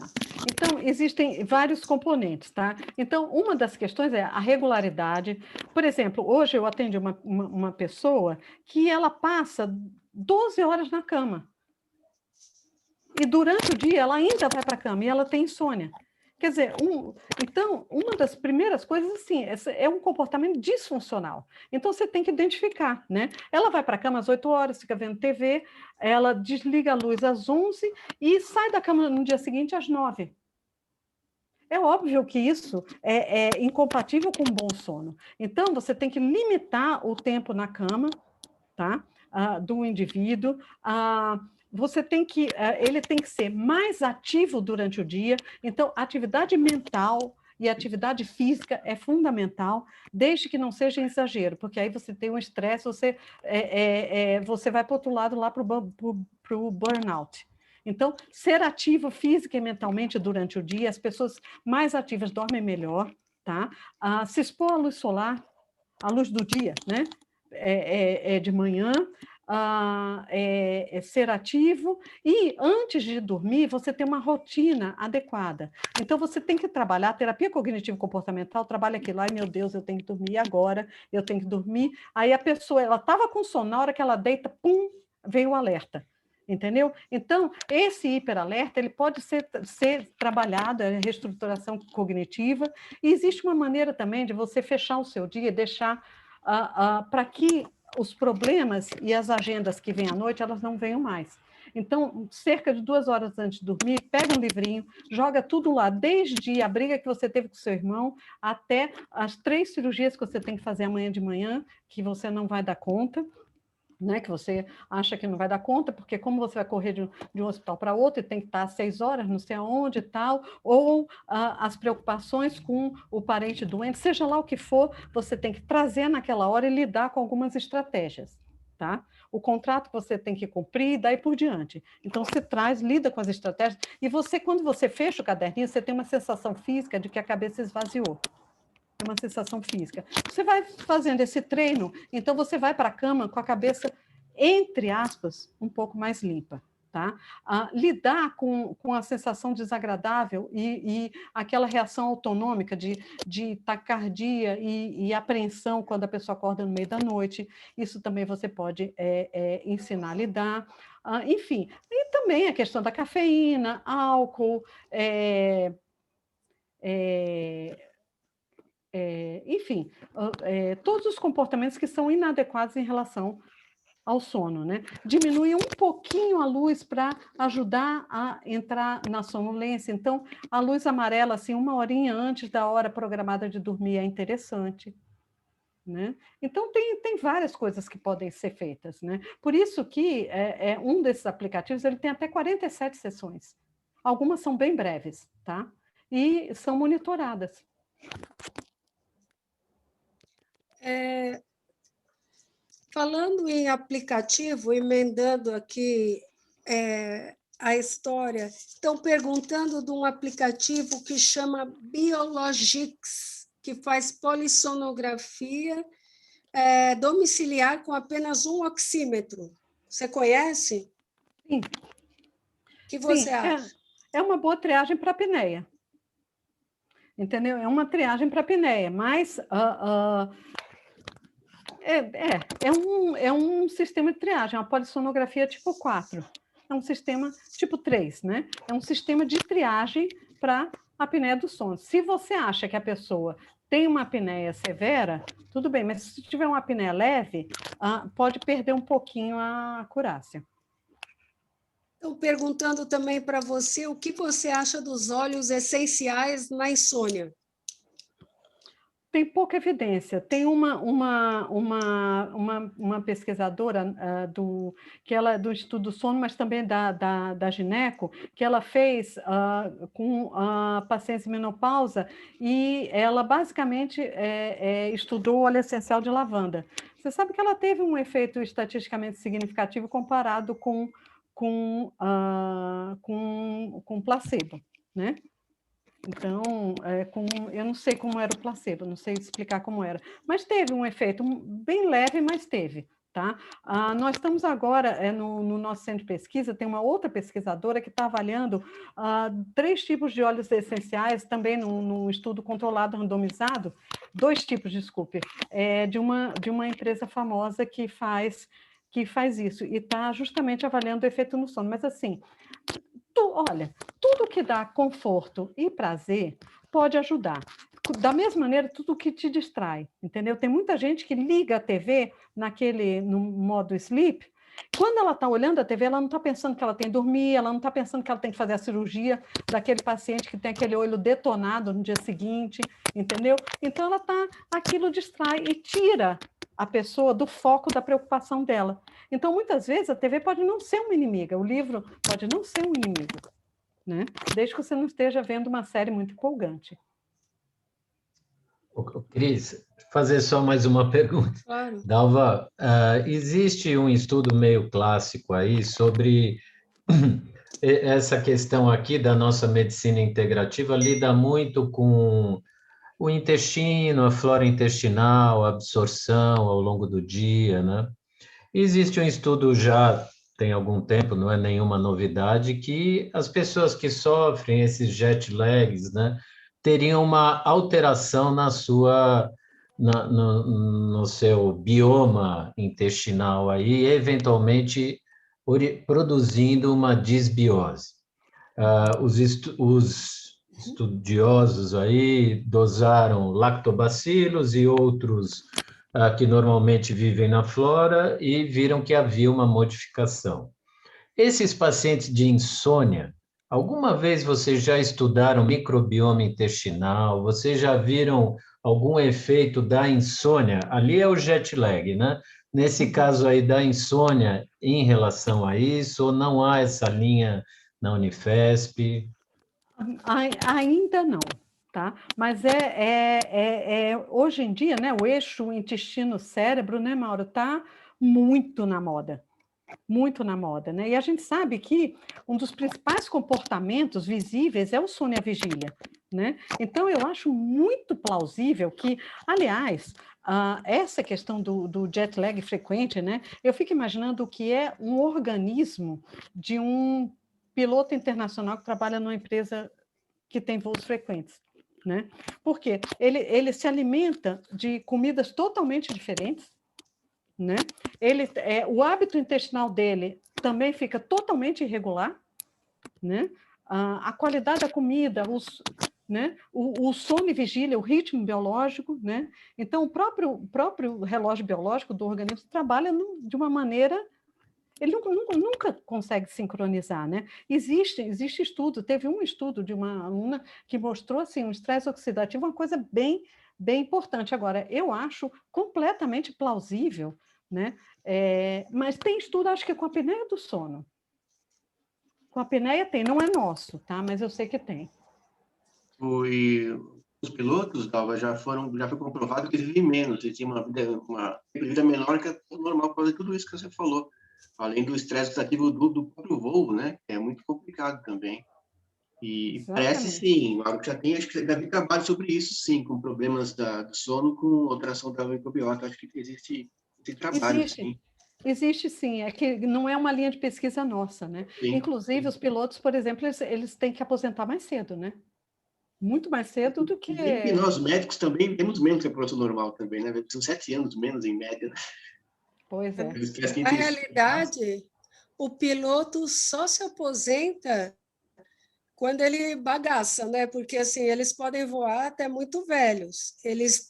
Então, existem vários componentes, tá? Então, uma das questões é a regularidade. Por exemplo, hoje eu atendi uma pessoa que ela passa 12 horas na cama. E durante o dia ela ainda vai para a cama e ela tem insônia. Quer dizer, então, uma das primeiras coisas, assim, é um comportamento disfuncional. Então, você tem que identificar, né? Ela vai para a cama às 8 horas, fica vendo TV, ela desliga a luz às 11 e sai da cama no dia seguinte às 9. É óbvio que isso é incompatível com um bom sono. Então, você tem que limitar o tempo na cama, tá? Do indivíduo. Você tem que, ele tem que ser mais ativo durante o dia. Então, atividade mental e atividade física é fundamental, desde que não seja exagero, porque aí você tem um estresse, você vai para o outro lado, lá para o burnout. Então, ser ativo física e mentalmente durante o dia, as pessoas mais ativas dormem melhor, tá? Se expor à luz solar, à luz do dia, né? De manhã, ser ativo, e antes de dormir, você tem uma rotina adequada. Então, você tem que trabalhar, a terapia cognitivo-comportamental trabalha aquilo, ai meu Deus, eu tenho que dormir agora, eu tenho que dormir. Aí a pessoa, ela estava com sono, na hora que ela deita, pum, veio o alerta. Entendeu? Então, esse hiperalerta, ele pode ser trabalhado, é reestruturação cognitiva, e existe uma maneira também de você fechar o seu dia, deixar para que os problemas e as agendas que vêm à noite, elas não venham mais. Então, cerca de 2 horas antes de dormir, pega um livrinho, joga tudo lá, desde a briga que você teve com seu irmão, até as 3 cirurgias que você tem que fazer amanhã de manhã, que você não vai dar conta, né, que você acha que não vai dar conta, porque como você vai correr de um hospital para outro e tem que estar às 6 horas, não sei aonde e tal, ou as preocupações com o parente doente, seja lá o que for, você tem que trazer naquela hora e lidar com algumas estratégias, tá? O contrato que você tem que cumprir e daí por diante. Então, você traz, lida com as estratégias, e você, quando você fecha o caderninho, você tem uma sensação física de que a cabeça esvaziou. É uma sensação física. Você vai fazendo esse treino, então você vai para a cama com a cabeça, entre aspas, um pouco mais limpa. Tá? Lidar com a sensação desagradável e aquela reação autonômica de taquicardia e apreensão quando a pessoa acorda no meio da noite, isso também você pode ensinar a lidar. Enfim, e também a questão da cafeína, álcool, enfim, todos os comportamentos que são inadequados em relação ao sono, né? Diminuir um pouquinho a luz para ajudar a entrar na sonolência. Então, a luz amarela, assim, 1 horinha antes da hora programada de dormir é interessante, né? Então, tem várias coisas que podem ser feitas, né? Por isso que um desses aplicativos, ele tem até 47 sessões. Algumas são bem breves, tá? E são monitoradas. Falando em aplicativo, emendando aqui a história, estão perguntando de um aplicativo que chama Biologix, que faz polissonografia domiciliar com apenas um oxímetro. Você conhece? Sim. O que você acha? É uma boa triagem para apneia. Entendeu? É uma triagem para apneia, mas é um sistema de triagem, uma polissonografia tipo 4. É um sistema tipo 3, né? É um sistema de triagem para apneia do sono. Se você acha que a pessoa tem uma apneia severa, tudo bem, mas se tiver uma apneia leve, pode perder um pouquinho a acurácia. Estou perguntando também para você o que você acha dos óleos essenciais na insônia. Tem pouca evidência. Tem uma pesquisadora que ela é do Instituto do Sono, mas também da Gineco, que ela fez com pacientes em menopausa, e ela basicamente estudou o óleo essencial de lavanda. Você sabe que ela teve um efeito estatisticamente significativo comparado com placebo, né? Então, eu não sei como era o placebo, não sei explicar como era, mas teve um efeito bem leve, mas teve, Tá? Nós estamos agora, no nosso centro de pesquisa, tem uma outra pesquisadora que está avaliando 3 tipos de óleos essenciais, também num estudo controlado, randomizado, 2 tipos, desculpe, de uma empresa famosa que faz isso, e está justamente avaliando o efeito no sono. Mas, assim, olha, tudo que dá conforto e prazer pode ajudar. Da mesma maneira, tudo que te distrai, entendeu? Tem muita gente que liga a TV no modo sleep. Quando ela está olhando a TV, ela não está pensando que ela tem que dormir, ela não está pensando que ela tem que fazer a cirurgia daquele paciente que tem aquele olho detonado no dia seguinte, entendeu? Então, aquilo distrai e tira a pessoa do foco da preocupação dela. Então, muitas vezes, a TV pode não ser uma inimiga, o livro pode não ser um inimigo, né? Desde que você não esteja vendo uma série muito empolgante. Cris, fazer só mais uma pergunta. Claro. Dalva, existe um estudo meio clássico aí sobre essa questão aqui da nossa medicina integrativa, lida muito com o intestino, a flora intestinal, a absorção ao longo do dia, né? Existe um estudo já tem algum tempo, não é nenhuma novidade, que as pessoas que sofrem esses jet lags, né, teriam uma alteração no seu bioma intestinal aí, eventualmente produzindo uma disbiose. Os estudiosos aí dosaram lactobacilos e outros que normalmente vivem na flora e viram que havia uma modificação. Esses pacientes de insônia, alguma vez vocês já estudaram microbioma intestinal? Vocês já viram algum efeito da insônia? Ali é o jet lag, né? Nesse caso aí da insônia em relação a isso, ou não há essa linha na Unifesp? Ainda não, tá? Mas hoje em dia, né, o eixo intestino-cérebro, né, Mauro, está muito na moda. Muito na moda, né? E a gente sabe que um dos principais comportamentos visíveis é o sono e a vigília, né? Então, eu acho muito plausível que, aliás, essa questão do jet lag frequente, né? Eu fico imaginando o que é um organismo de um piloto internacional que trabalha numa empresa que tem voos frequentes, né? Porque ele se alimenta de comidas totalmente diferentes, né? O hábito intestinal dele também fica totalmente irregular, né? A qualidade da comida, né? o sono e vigília, o ritmo biológico, né? Então, o próprio relógio biológico do organismo trabalha de uma maneira... Ele nunca consegue sincronizar, né? Existe estudo, teve um estudo de uma aluna que mostrou assim, um estresse oxidativo, uma coisa bem importante. Agora, eu acho completamente plausível, né? Mas tem estudo, acho que com a apneia do sono. Com a apneia tem, não é nosso, tá? Mas eu sei que tem. Os pilotos, Dalva, já foi comprovado que eles vivem menos, eles têm uma vida menor que a normal por causa de tudo isso que você falou. Além do estresse oxidativo do próprio voo, né? Que é muito complicado também. E parece, sim, acho que já vi trabalho sobre isso, sim, com problemas do sono, com alteração da microbiota. Acho que existe trabalho, sim. Existe, sim. É que não é uma linha de pesquisa nossa, né? Sim, inclusive, sim. Os pilotos, por exemplo, eles têm que aposentar mais cedo, né? Muito mais cedo do que... E nós, médicos, também temos menos que a população normal também, né? São 7 anos menos, em média. Pois é. Na realidade, o piloto só se aposenta quando ele bagaça, né? Porque assim, eles podem voar até muito velhos. Eles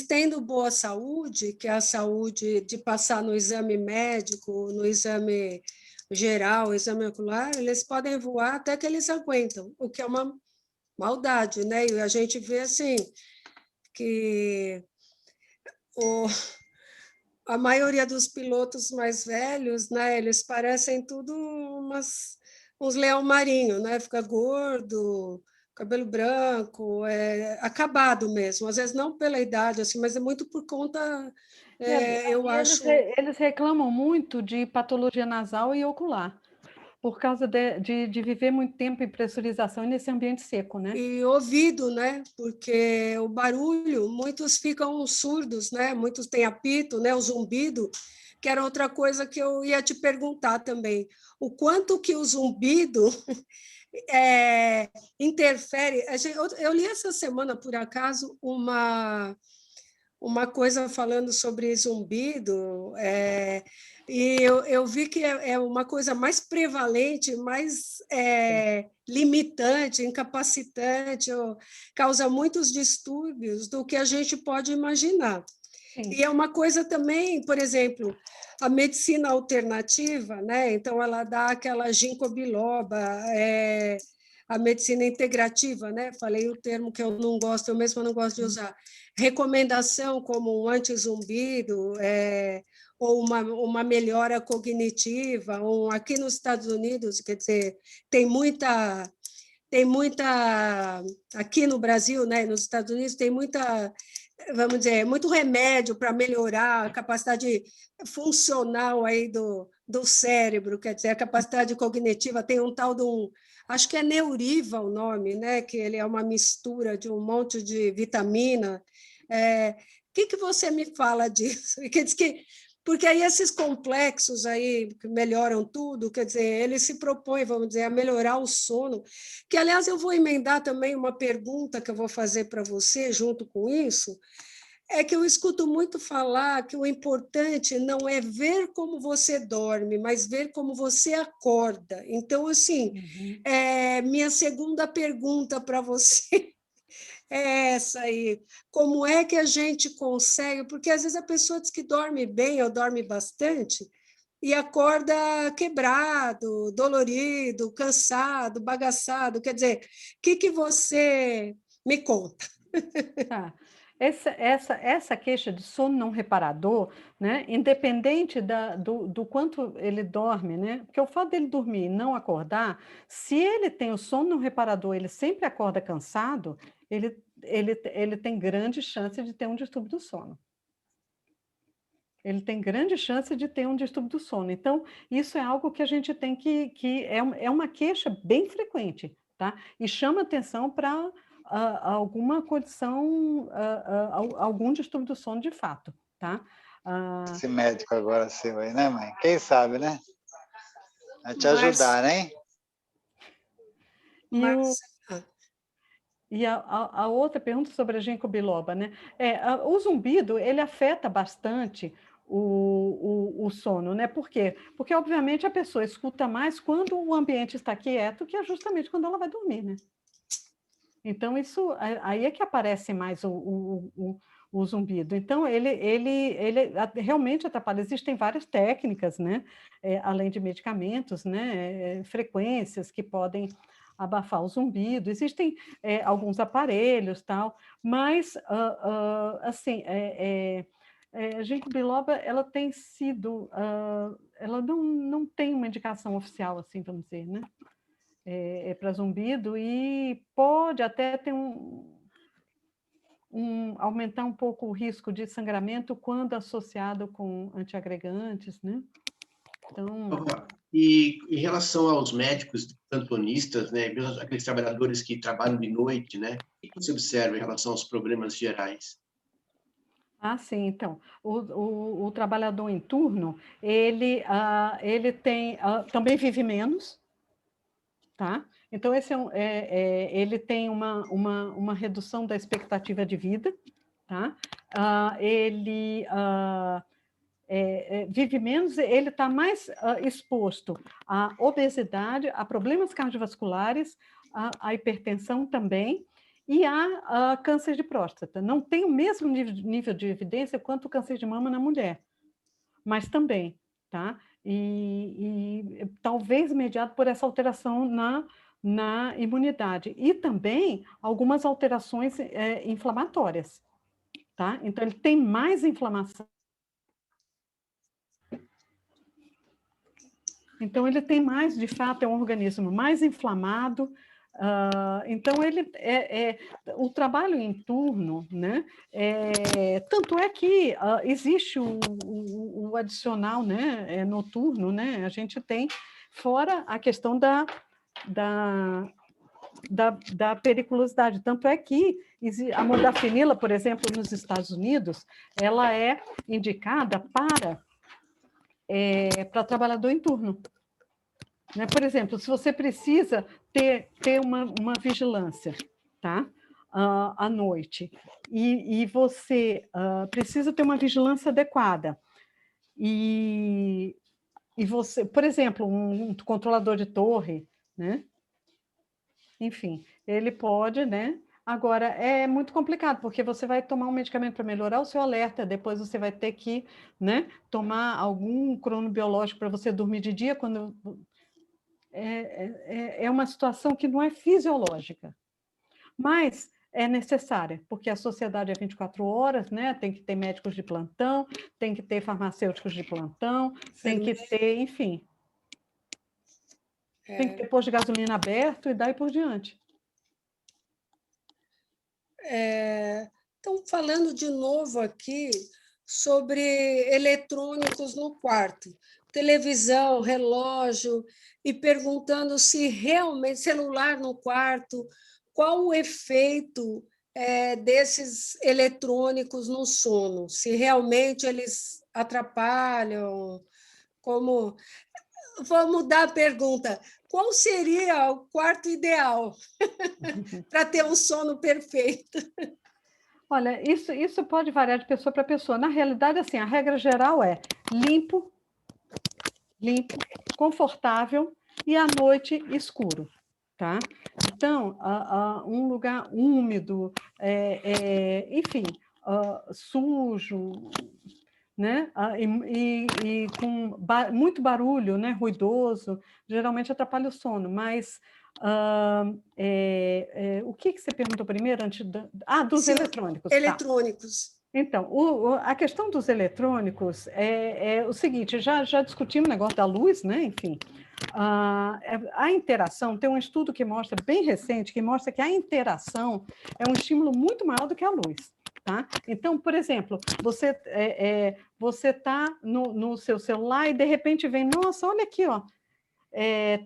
tendo boa saúde, que é a saúde de passar no exame médico, no exame geral, exame ocular, eles podem voar até que eles aguentam, o que é uma maldade, né? E a gente vê assim que a maioria dos pilotos mais velhos, né, eles parecem tudo uns leão marinho, né? Fica gordo, cabelo branco, acabado mesmo. Às vezes não pela idade, assim, mas é muito por conta, eu acho... Eles reclamam muito de patologia nasal e ocular. por causa de viver muito tempo em pressurização e nesse ambiente seco, né? E ouvido, né? Porque o barulho, muitos ficam surdos, né? Muitos têm apito, né? O zumbido, que era outra coisa que eu ia te perguntar também. O quanto que o zumbido interfere. Eu li essa semana, por acaso, uma coisa falando sobre zumbido, e eu vi que é uma coisa mais prevalente, mais limitante, incapacitante, causa muitos distúrbios do que a gente pode imaginar. Sim. E é uma coisa também, por exemplo, a medicina alternativa, né? Então, ela dá aquela ginkgo biloba, a medicina integrativa, né? Falei o termo que eu não gosto, eu mesma não gosto de usar. Recomendação como um anti-zumbido, ou uma melhora cognitiva, aqui nos Estados Unidos, quer dizer, tem muita, aqui no Brasil, né? Nos Estados Unidos, tem muita, vamos dizer, muito remédio para melhorar a capacidade funcional aí do cérebro, quer dizer, a capacidade cognitiva. Tem um tal de acho que é Neuriva o nome, né? Que ele é uma mistura de um monte de vitamina. O que você me fala disso? Quer dizer que, porque aí esses complexos aí que melhoram tudo, quer dizer, eles se propõem, vamos dizer, a melhorar o sono, que, aliás, eu vou emendar também uma pergunta que eu vou fazer para você junto com isso, é que eu escuto muito falar que o importante não é ver como você dorme, mas ver como você acorda. Então, assim, minha segunda pergunta para você é essa aí. Como é que a gente consegue? Porque, às vezes, a pessoa diz que dorme bem ou dorme bastante e acorda quebrado, dolorido, cansado, bagaçado. Quer dizer, o que você me conta? Tá. Essa queixa de sono não reparador, né, independente do quanto ele dorme, né, porque o fato dele dormir e não acordar, se ele tem o sono não reparador, ele sempre acorda cansado, ele tem grande chance de ter um distúrbio do sono. Ele tem grande chance de ter um distúrbio do sono. Então, isso é algo que a gente tem que é uma queixa bem frequente, tá? E chama atenção para alguma condição, algum distúrbio do sono de fato, tá? Esse médico agora seu aí, né, mãe? Quem sabe, né? Vai te Mas- ajudar, né? E a outra pergunta sobre a ginkgo biloba, né? O zumbido, ele afeta bastante o sono, né? Por quê? Porque, obviamente, a pessoa escuta mais quando o ambiente está quieto, que é justamente quando ela vai dormir, né? Então, isso aí é que aparece mais o zumbido. Então, ele realmente atrapalha. Existem várias técnicas, né? Além de medicamentos, né? Frequências que podem abafar o zumbido. Existem alguns aparelhos, tal, mas, assim, a ginkgo biloba, ela tem sido... ela não tem uma indicação oficial, assim, vamos dizer, né? Para zumbido, e pode até ter aumentar um pouco o risco de sangramento quando associado com antiagregantes, né? Então... E em relação aos médicos plantonistas, né, mesmo aqueles trabalhadores que trabalham de noite, né, o que você observa em relação aos problemas gerais? Sim, então, o trabalhador em turno, ele tem, também vive menos, tá? Então, ele tem uma redução da expectativa de vida, tá? Ele vive menos, ele está mais exposto à obesidade, a problemas cardiovasculares, à hipertensão também, e a câncer de próstata. Não tem o mesmo nível de evidência quanto o câncer de mama na mulher, mas também, tá? E talvez mediado por essa alteração na imunidade. E também algumas alterações inflamatórias, tá? Então, ele tem mais inflamação. Então, ele tem mais, de fato, é um organismo mais inflamado. Então, o trabalho em turno, né? Tanto é que existe o adicional, né? Noturno, né? A gente tem Fora a questão da periculosidade. Tanto é que a modafinila, por exemplo, nos Estados Unidos, ela é indicada para trabalhador em turno. Né? Por exemplo, se você precisa ter uma vigilância, tá? À noite, e você precisa ter uma vigilância adequada, e você, por exemplo, um controlador de torre, né? Enfim, ele pode, né? Agora, é muito complicado, porque você vai tomar um medicamento para melhorar o seu alerta, depois você vai ter que, né, tomar algum cronobiológico para você dormir de dia, quando é uma situação que não é fisiológica, mas é necessária, porque a sociedade é 24 horas, né? Tem que ter médicos de plantão, tem que ter farmacêuticos de plantão, tem que ter, enfim, tem que ter posto de gasolina aberto e daí por diante. Então, falando de novo aqui sobre eletrônicos no quarto, televisão, relógio, e perguntando se realmente celular no quarto, qual o efeito desses eletrônicos no sono, se realmente eles atrapalham, como... Vou mudar a pergunta. Qual seria o quarto ideal para ter um sono perfeito? Olha, isso pode variar de pessoa para pessoa. Na realidade, assim, a regra geral é limpo, confortável e à noite escuro, tá? Então, um lugar úmido, enfim, sujo, né? E com muito barulho, né? Ruidoso, geralmente atrapalha o sono, mas o que você perguntou primeiro antes dos eletrônicos. Eletrônicos. Tá. Então, a questão dos eletrônicos é o seguinte, já discutimos o negócio da luz, né? Enfim, a interação, tem um estudo que mostra, bem recente, que mostra que a interação é um estímulo muito maior do que a luz. Tá? Então, por exemplo, você está no seu celular e de repente vem, nossa, olha aqui, ó,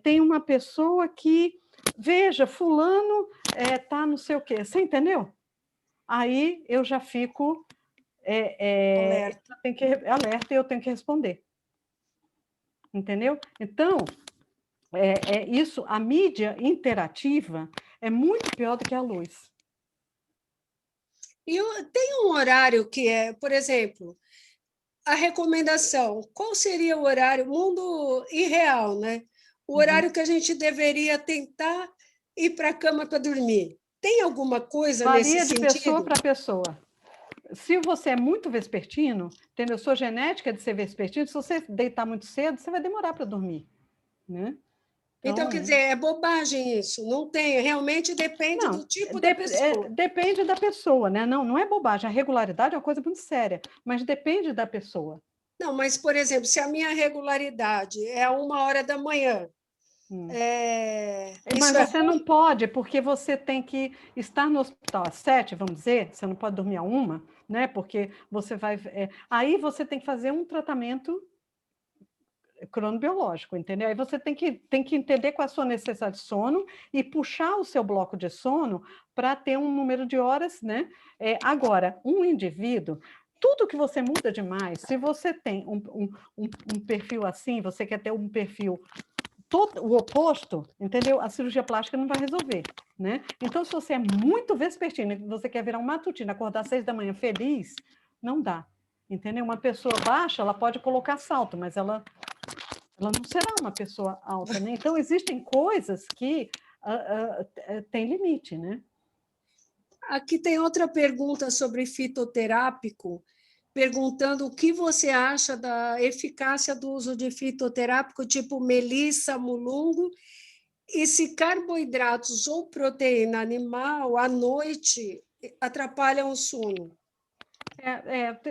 tem uma pessoa que, veja, fulano está não sei o quê, você entendeu? Aí eu já fico alerta e eu tenho que responder. Entendeu? Então, isso, a mídia interativa é muito pior do que a luz. E tem um horário que por exemplo, a recomendação, qual seria o horário, mundo irreal, né? O horário que a gente deveria tentar ir para a cama para dormir. Tem alguma coisa nesse sentido? Varia de pessoa para pessoa. Se você é muito vespertino, entendeu? Sua genética é de ser vespertino, se você deitar muito cedo, você vai demorar para dormir, né? Então, quer dizer, é bobagem isso, não tem, realmente depende do tipo da pessoa. Depende da pessoa, né? Não é bobagem, a regularidade é uma coisa muito séria, mas depende da pessoa. Não, mas, por exemplo, se a minha regularidade é 1h mas você não pode, porque você tem que estar no hospital às 7, vamos dizer, você não pode dormir a 1, né? Porque você vai... aí você tem que fazer um tratamento cronobiológico, entendeu? Aí você tem que entender qual é a sua necessidade de sono e puxar o seu bloco de sono para ter um número de horas, né? Agora, um indivíduo, tudo que você muda demais, se você tem um perfil assim, você quer ter um perfil o oposto, entendeu? A cirurgia plástica não vai resolver, né? Então, se você é muito vespertino e você quer virar um matutino, acordar às 6 da manhã feliz, não dá, entendeu? Uma pessoa baixa, ela pode colocar salto, mas ela não será uma pessoa alta, né? Então, existem coisas que têm limite, né? Aqui tem outra pergunta sobre fitoterápico, perguntando o que você acha da eficácia do uso de fitoterápico tipo melissa, mulungo, e se carboidratos ou proteína animal à noite atrapalham o sono.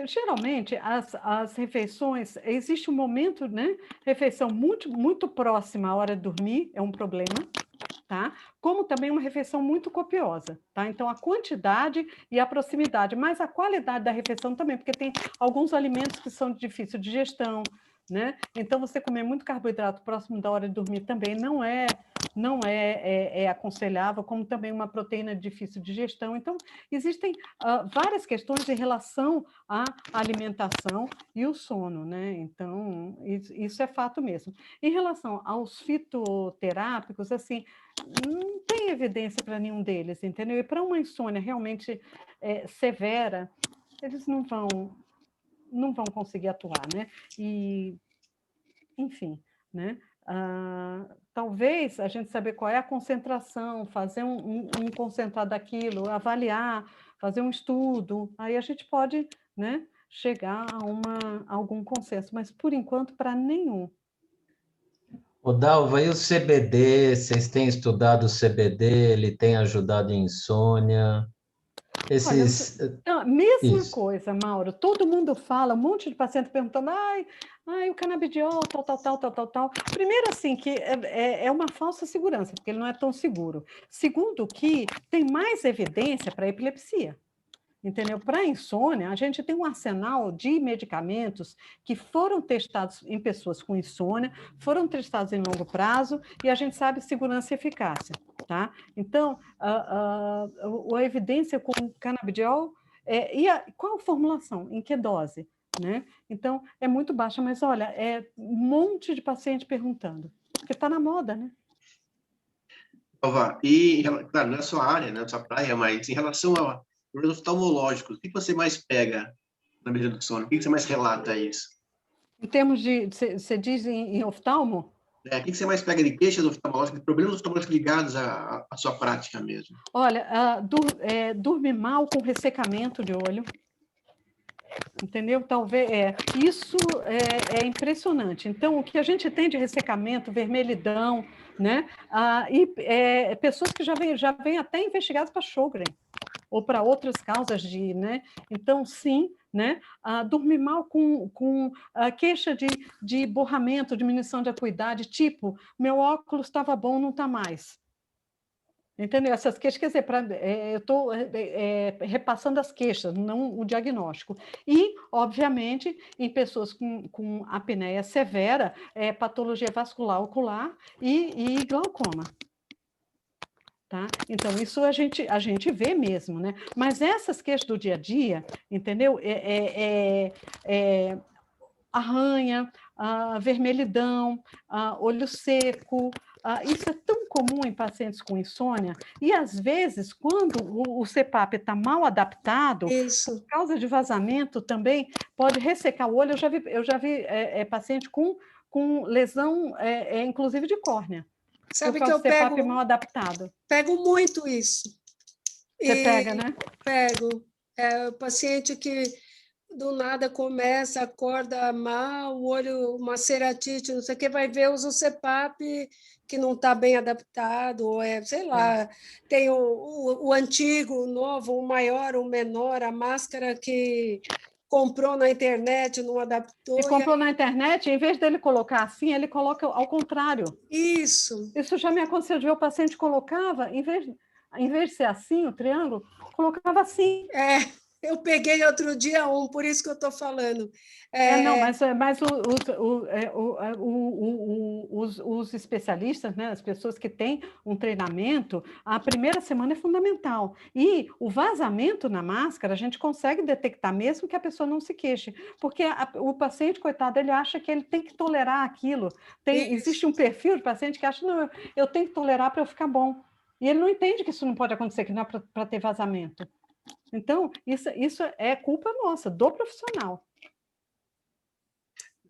Geralmente, as refeições, existe um momento, né? Refeição muito, muito próxima à hora de dormir é um problema, tá? Como também uma refeição muito copiosa, tá? Então, a quantidade e a proximidade, mas a qualidade da refeição também, porque tem alguns alimentos que são de difícil digestão, né? Então, você comer muito carboidrato próximo da hora de dormir também não é aconselhável, como também uma proteína de difícil digestão. Então, existem várias questões em relação à alimentação e o sono, né? Então, isso é fato mesmo. Em relação aos fitoterápicos, assim, não tem evidência para nenhum deles, entendeu? E para uma insônia realmente severa, eles não vão conseguir atuar, né? E, enfim, né? Talvez a gente saber qual é a concentração, fazer um concentrado daquilo, avaliar, fazer um estudo, aí a gente pode, né, chegar a algum consenso, mas por enquanto para nenhum. Ô, Dalva, e o CBD? Vocês têm estudado o CBD? Ele tem ajudado em insônia? Olha, Esses... mesma Isso. coisa, Mauro. Todo mundo fala, um monte de paciente perguntando, o canabidiol, tal. Primeiro, assim, que é uma falsa segurança, porque ele não é tão seguro. Segundo, que tem mais evidência para epilepsia. Entendeu? Para a insônia, a gente tem um arsenal de medicamentos que foram testados em pessoas com insônia, foram testados em longo prazo, e a gente sabe segurança e eficácia. Tá? Então, a evidência com canabidiol, qual a formulação? Em que dose? Né? Então, é muito baixa, mas olha, é um monte de paciente perguntando, porque está na moda, né? Alvar, e, claro, não é sua área, não é sua praia, mas em relação a problemas oftalmológicos, o que você mais pega na medida do sono? O que você mais relata isso? Em termos de, você diz em oftalmo? O que você mais pega de queixas oftalmológicas, de problemas oftalmológicos ligados à sua prática mesmo? Olha, dorme mal com ressecamento de olho, entendeu? Talvez isso é impressionante. Então, o que a gente tem de ressecamento, vermelhidão, né? Pessoas que já vêm até investigadas para Sjögren ou para outras causas né? Então, sim, né? Dormir mal com queixa de borramento, diminuição de acuidade, tipo, meu óculos estava bom, não está mais. Entendeu? Essas queixas, quer dizer, eu estou repassando as queixas, não o diagnóstico. E, obviamente, em pessoas com apneia severa, patologia vascular ocular e glaucoma. Tá? Então, isso a gente vê mesmo, né? Mas essas queixas do dia a dia, entendeu? Arranha, vermelhidão, olho seco. Isso é tão comum em pacientes com insônia. E, às vezes, quando o CPAP está mal adaptado, Isso. por causa de vazamento também, pode ressecar o olho. Eu já vi paciente com lesão, inclusive de córnea, por Sabe que causa eu do CPAP mal adaptado. pego muito isso. Você pega, né? Pego. O paciente que do nada começa, acorda mal, o olho, uma ceratite, não sei o que, vai ver, usa o CPAP que não está bem adaptado, ou sei lá, tem o antigo, o novo, o maior, o menor, a máscara que comprou na internet, não adaptou. E comprou na internet, em vez dele colocar assim, ele coloca ao contrário. Isso. Isso já me aconteceu de ver, o paciente colocava, em vez de ser assim, o triângulo, colocava assim. Eu peguei outro dia por isso que eu estou falando. Não, mas os especialistas, né, as pessoas que têm um treinamento, a primeira semana é fundamental. E o vazamento na máscara, a gente consegue detectar, mesmo que a pessoa não se queixe, porque o paciente, coitado, ele acha que ele tem que tolerar aquilo. Existe um perfil de paciente que acha, não, eu tenho que tolerar para eu ficar bom. E ele não entende que isso não pode acontecer, que não é para ter vazamento. Então, isso é culpa nossa, do profissional.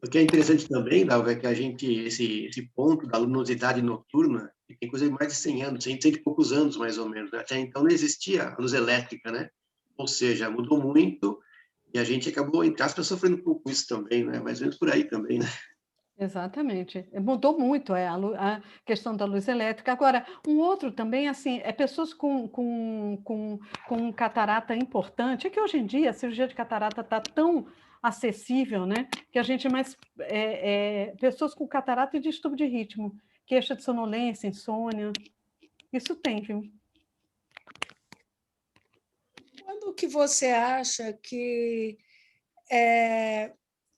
O que é interessante também, Dalva, é que esse ponto da luminosidade noturna, tem coisa de mais de 100 anos, 100 e poucos anos, mais ou menos. Né? Até então não existia a luz elétrica, né? Ou seja, mudou muito e a gente acabou, entre aspas, sofrendo um pouco com isso também, né? Mais ou menos por aí também, né? Exatamente. Mudou muito a questão da luz elétrica. Agora, um outro também, assim, pessoas com catarata importante. É que hoje em dia a cirurgia de catarata está tão acessível, né? Que a gente mais... pessoas com catarata e distúrbio de ritmo, queixa de sonolência, insônia. Isso tem, viu? Quando que você acha que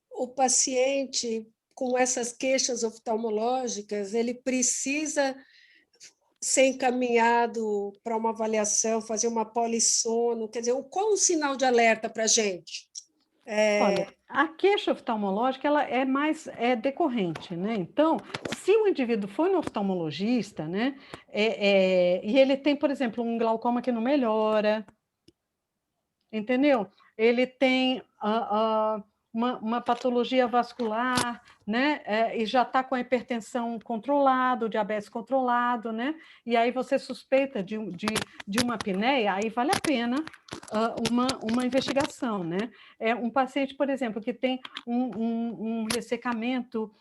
o paciente com essas queixas oftalmológicas, ele precisa ser encaminhado para uma avaliação, fazer uma polissono? Quer dizer, qual o sinal de alerta para a gente? Olha, a queixa oftalmológica ela é mais decorrente, né? Então, se o indivíduo foi no oftalmologista, né, e ele tem, por exemplo, um glaucoma que não melhora, entendeu? Ele tem uma patologia vascular, né? E já está com a hipertensão controlada, o diabetes controlado, né? E aí você suspeita de uma apneia, aí vale a pena uma investigação, né? Um paciente, por exemplo, que tem um ressecamento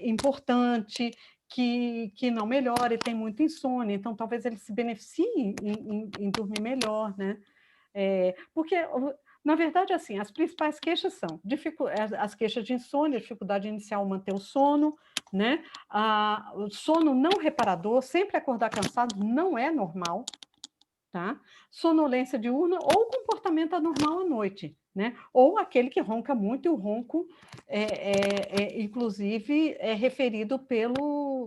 importante, que não melhora e tem muita insônia, então talvez ele se beneficie em dormir melhor, né? Porque, na verdade, assim, as principais queixas são as queixas de insônia, dificuldade inicial manter o sono, né? O sono não reparador, sempre acordar cansado não é normal, tá? Sonolência diurna ou comportamento anormal à noite, né? Ou aquele que ronca muito, e o ronco, inclusive, é referido pelo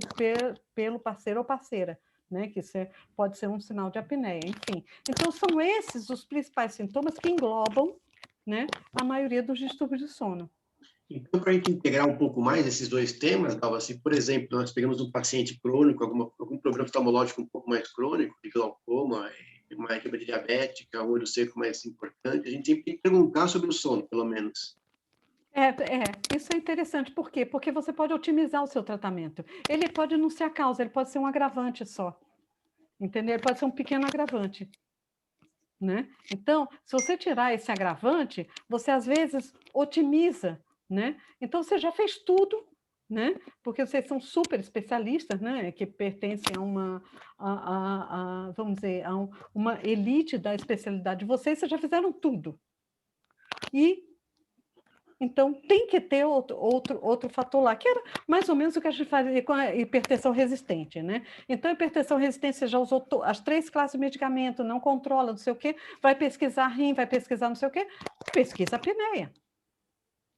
parceiro ou parceira, né? Que pode ser um sinal de apneia, enfim. Então, são esses os principais sintomas que englobam, né, a maioria dos distúrbios de sono. Então, para a gente integrar um pouco mais esses dois temas, Dalva, se, por exemplo, nós pegamos um paciente crônico, algum problema oftalmológico um pouco mais crônico, de glaucoma, uma ectopia diabética, olho seco mais importante, a gente sempre tem que perguntar sobre o sono, pelo menos. Isso é interessante. Por quê? Porque você pode otimizar o seu tratamento. Ele pode não ser a causa, ele pode ser um agravante só. Entendeu? Ele pode ser um pequeno agravante. Né? Então, se você tirar esse agravante, você às vezes otimiza, né? Então, você já fez tudo, né? Porque vocês são super especialistas, né? Que pertencem a vamos dizer, uma elite da especialidade de vocês já fizeram tudo. Então, tem que ter outro fator lá, que era mais ou menos o que a gente fazia com a hipertensão resistente, né? Então, a hipertensão resistente, você já usou as 3 classes de medicamento, não controla, não sei o quê, vai pesquisar rim, vai pesquisar não sei o quê, pesquisa a apneia,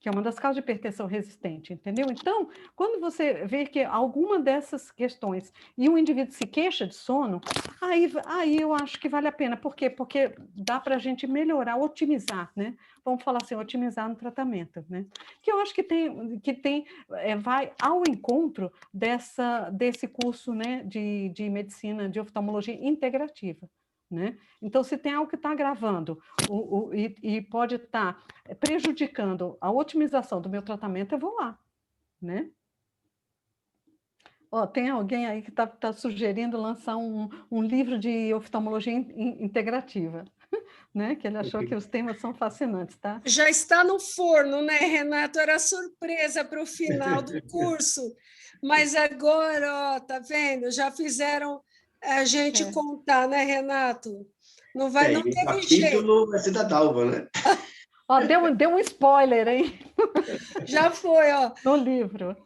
que é uma das causas de hipertensão resistente, entendeu? Então, quando você vê que alguma dessas questões e o indivíduo se queixa de sono, aí eu acho que vale a pena. Por quê? Porque dá para a gente melhorar, otimizar, né? Vamos falar assim, otimizar no tratamento, né? Que eu acho que vai ao encontro desse curso, né, de medicina, de oftalmologia integrativa. Né? Então, se tem algo que está agravando e pode estar prejudicando a otimização do meu tratamento, eu vou lá. Né? Tem alguém aí que está sugerindo lançar um livro de oftalmologia integrativa, né? Que ele achou que os temas são fascinantes. Tá? Já está no forno, né, Renato? Era surpresa para o final do curso, mas agora, tá vendo? Já fizeram a gente contar, né, Renato? Não teve jeito. Vai ser da Dalva, né? Deu um spoiler, hein? Já foi, no livro.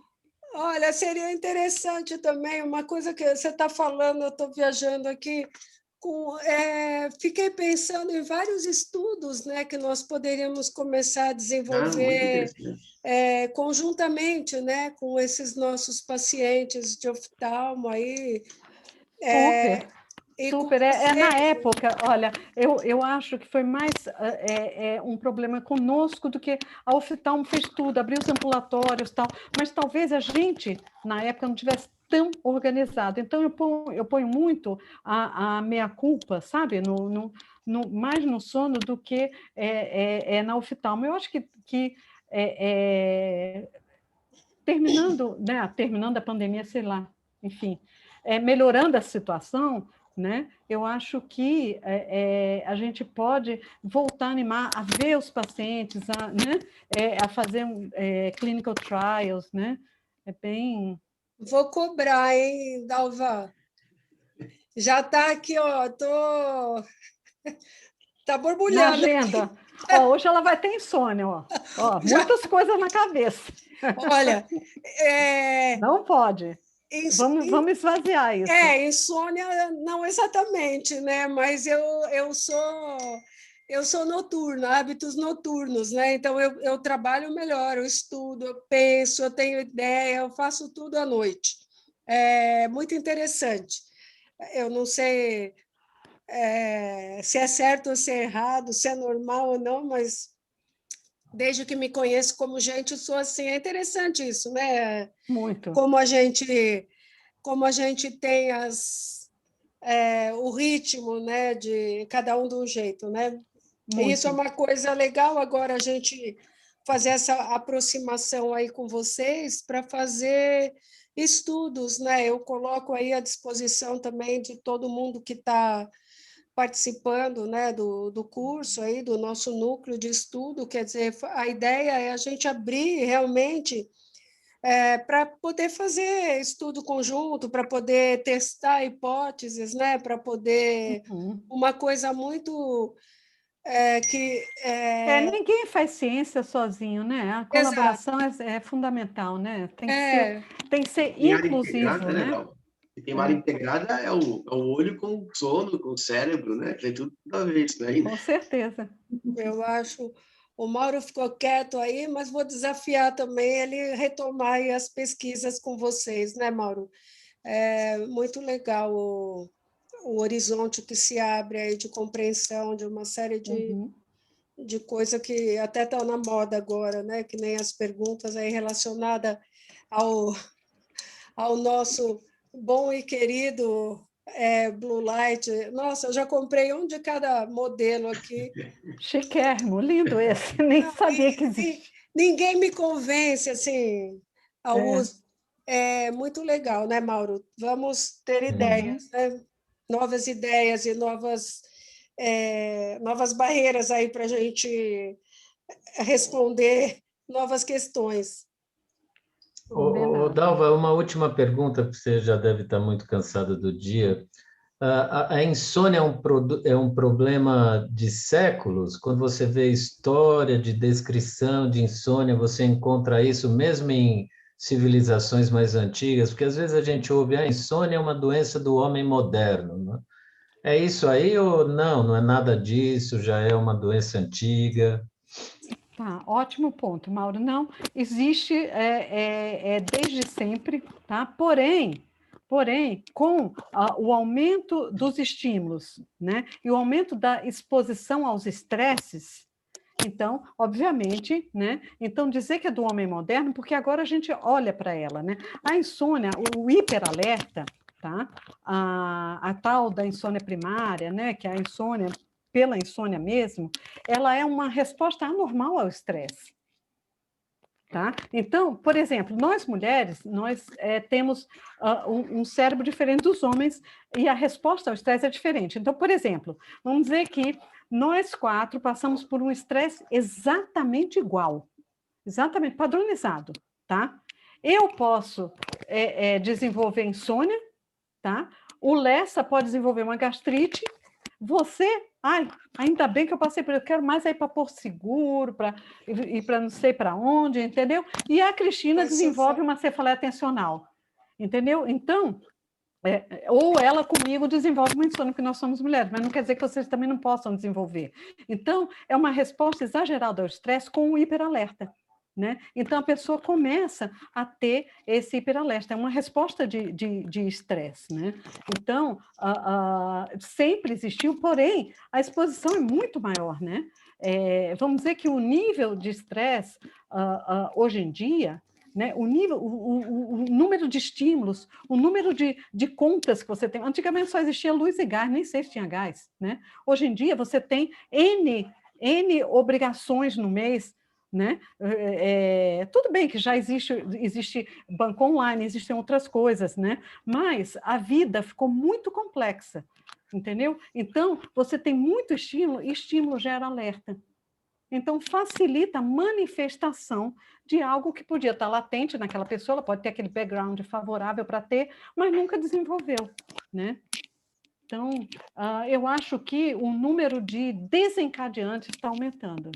Olha, seria interessante também, uma coisa que você está falando, eu estou viajando aqui, fiquei pensando em vários estudos, né, que nós poderíamos começar a desenvolver conjuntamente, né, com esses nossos pacientes de oftalmo aí. Super. Na época, olha, eu acho que foi mais um problema conosco do que a oftalmo fez tudo, abriu os ambulatórios e tal, mas talvez a gente, na época, não tivesse tão organizado. Então, eu ponho muito a meia-culpa, sabe, mais no sono do que na oftalmo. Eu acho que terminando a pandemia, sei lá, enfim, melhorando a situação, né? Eu acho que a gente pode voltar a animar, a ver os pacientes, a fazer clinical trials, né? Bem... Vou cobrar, hein, Dalva? Já está aqui, está borbulhando. Na agenda. Hoje ela vai ter insônia, muitas coisas na cabeça. Olha, não pode. Vamos esvaziar isso. Insônia não exatamente, né? Mas eu sou eu sou noturna, hábitos noturnos, né? Então eu trabalho melhor, eu estudo, eu penso, eu tenho ideia, eu faço tudo à noite. É muito interessante. Eu não sei se é certo ou se é errado, se é normal ou não, mas desde que me conheço como gente, eu sou assim. É interessante isso, né? Muito. Como a gente tem o ritmo, né, de cada um de um jeito, né? E isso é Muito. uma coisa legal agora a gente fazer essa aproximação aí com vocês para fazer estudos, né? Eu coloco aí à disposição também de todo mundo que está participando, né, do curso aí, do nosso núcleo de estudo. Quer dizer, a ideia é a gente abrir realmente para poder fazer estudo conjunto, para poder testar hipóteses, né, para poder Uhum. uma coisa muito que Ninguém faz ciência sozinho, né? A exato, colaboração é fundamental, né? é, Tem que ser Tem área inclusivo, integrada, né, né? Gal? E tem uma área integrada, é o olho com o sono, com o cérebro, né? Tem tudo a ver isso daí, né? Com certeza. eu acho. O Mauro ficou quieto aí, mas vou desafiar também ele retomar aí as pesquisas com vocês, né, Mauro? É muito legal o horizonte que se abre aí de compreensão de uma série Uhum. de coisa que até está na moda agora, né? Que nem as perguntas aí relacionadas ao, ao nosso bom e querido Blue Light. Nossa, eu já comprei um de cada modelo aqui. Chiquérrimo, lindo esse. Nem Não, sabia que existia. ninguém me convence assim ao É. uso. É muito legal, né, Mauro? Vamos ter Uhum. ideias, né? Novas ideias e novas barreiras aí para a gente responder novas questões. Combinado. Dalva, uma última pergunta, porque você já deve estar muito cansado do dia. A insônia é um problema de séculos? Quando você vê história de descrição de insônia, você encontra isso mesmo em civilizações mais antigas? Porque às vezes a gente ouve, a insônia é uma doença do homem moderno, né? É isso aí ou não? Não é nada disso, já é uma doença antiga? Tá, ótimo ponto, Mauro. Não, existe desde sempre, tá? Porém, com o aumento dos estímulos, né, e o aumento da exposição aos estresses, então, obviamente, né? Então, dizer que é do homem moderno, porque agora a gente olha para ela, né? A insônia, o hiperalerta, tá? A tal da insônia primária, né? Que é a insônia pela insônia mesmo, ela é uma resposta anormal ao estresse. Tá? Então, por exemplo, nós mulheres, nós temos um cérebro diferente dos homens e a resposta ao estresse é diferente. Então, por exemplo, vamos dizer que nós 4 passamos por um estresse exatamente igual, exatamente padronizado, tá? Eu posso desenvolver insônia, tá? O Lessa pode desenvolver uma gastrite. Você, ainda bem que eu passei por isso, eu quero mais aí para Porto Seguro, para ir para não sei para onde, entendeu? E a Cristina desenvolve uma cefaleia atencional, entendeu? Então, ou ela comigo desenvolve uma insônia, porque nós somos mulheres, mas não quer dizer que vocês também não possam desenvolver. Então, é uma resposta exagerada ao estresse com o hiperalerta. Né? Então, a pessoa começa a ter esse hiperalerta, é uma resposta de estresse. Né? Então, sempre existiu, porém, a exposição é muito maior. Né? Vamos dizer que o nível de estresse, hoje em dia, né? O número de estímulos, o número de contas que você tem. Antigamente só existia luz e gás, nem sei se tinha gás. Né? Hoje em dia, você tem N obrigações no mês. Né? Tudo bem que já existe banco online, existem outras coisas, né? Mas a vida ficou muito complexa, entendeu? Então, você tem muito estímulo e estímulo gera alerta. Então, facilita a manifestação de algo que podia estar latente naquela pessoa, ela pode ter aquele background favorável para ter, mas nunca desenvolveu, né? Então, eu acho que o número de desencadeantes está aumentando.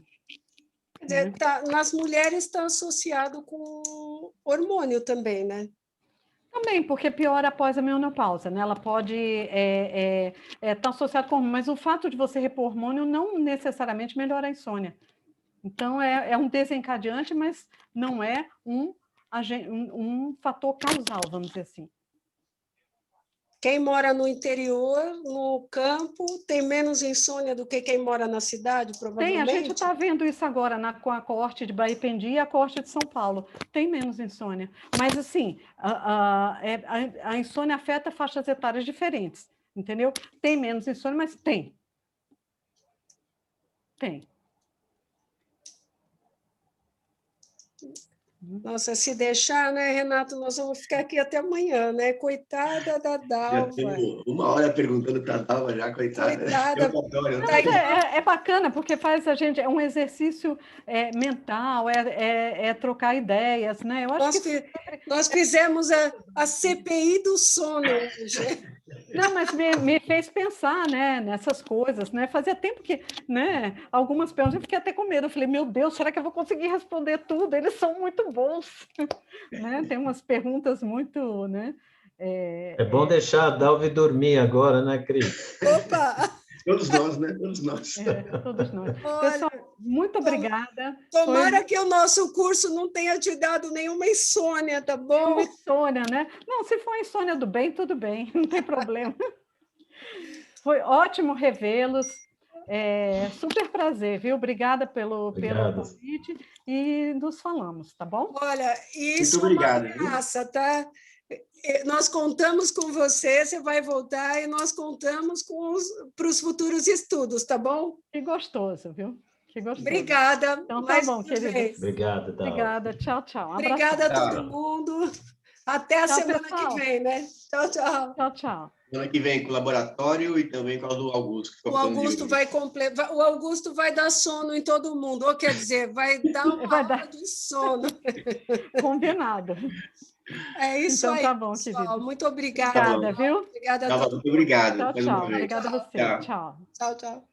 Quer dizer, nas mulheres está associado com hormônio também, né? Está Também, porque piora após a menopausa, né? Ela pode estar associada com hormônio, mas o fato de você repor hormônio não necessariamente melhora a insônia. Então, é um desencadeante, mas não é um fator causal, vamos dizer assim. Quem mora no interior, no campo, tem menos insônia do que quem mora na cidade, provavelmente? Tem, a gente está vendo isso agora com a coorte de Baependi e a coorte de São Paulo. Tem menos insônia. Mas, assim, a insônia afeta faixas etárias diferentes, entendeu? Tem menos insônia, mas tem. Tem. Nossa, se deixar, né, Renato, nós vamos ficar aqui até amanhã, né? Coitada da Já Dalva. tenho 1 hora perguntando para a Dalva já, coitada. Coitada. Mas é bacana, porque faz a gente, é um exercício mental, trocar ideias, né? Eu acho que Nós fizemos a CPI do sono hoje. Não, mas me fez pensar, né, nessas coisas, né? Fazia tempo que, né, algumas perguntas eu fiquei até com medo. Eu falei, meu Deus, será que eu vou conseguir responder tudo? Eles são muito bons, né? Tem umas perguntas muito, né? É bom deixar a Dalva dormir agora, né, Cris? Opa! Todos nós, né? Todos nós. Todos nós. Olha, Pessoal, muito obrigada. Tomara que o nosso curso não tenha te dado nenhuma insônia, tá bom? Uma insônia, né? Não, se for insônia do bem, tudo bem, não tem problema. Foi ótimo revê-los. Super prazer, viu? Obrigada pelo convite e nos falamos, tá bom? Olha, isso muito obrigado, é uma graça, tá? Nós contamos com você, você vai voltar e nós contamos para os futuros estudos, tá bom? Que gostoso, viu? Que gostoso. Obrigada. Então tá bom, queridos. Obrigada, Dalva. Obrigada, tchau, tchau. Obrigada a todo mundo. Até a semana que vem, né? Tchau, tchau. Tchau, tchau. Semana que vem com o laboratório e também com a do Augusto. O Augusto vai dar sono em todo mundo, ou quer dizer, vai dar uma aula de sono. Combinado. É isso então, aí, tá bom, pessoal. querido. Muito obrigada. Obrigada, viu? Obrigada a todos. Muito obrigado. Tchau, tchau. Obrigada a você. Tchau. Tchau. Tchau, tchau.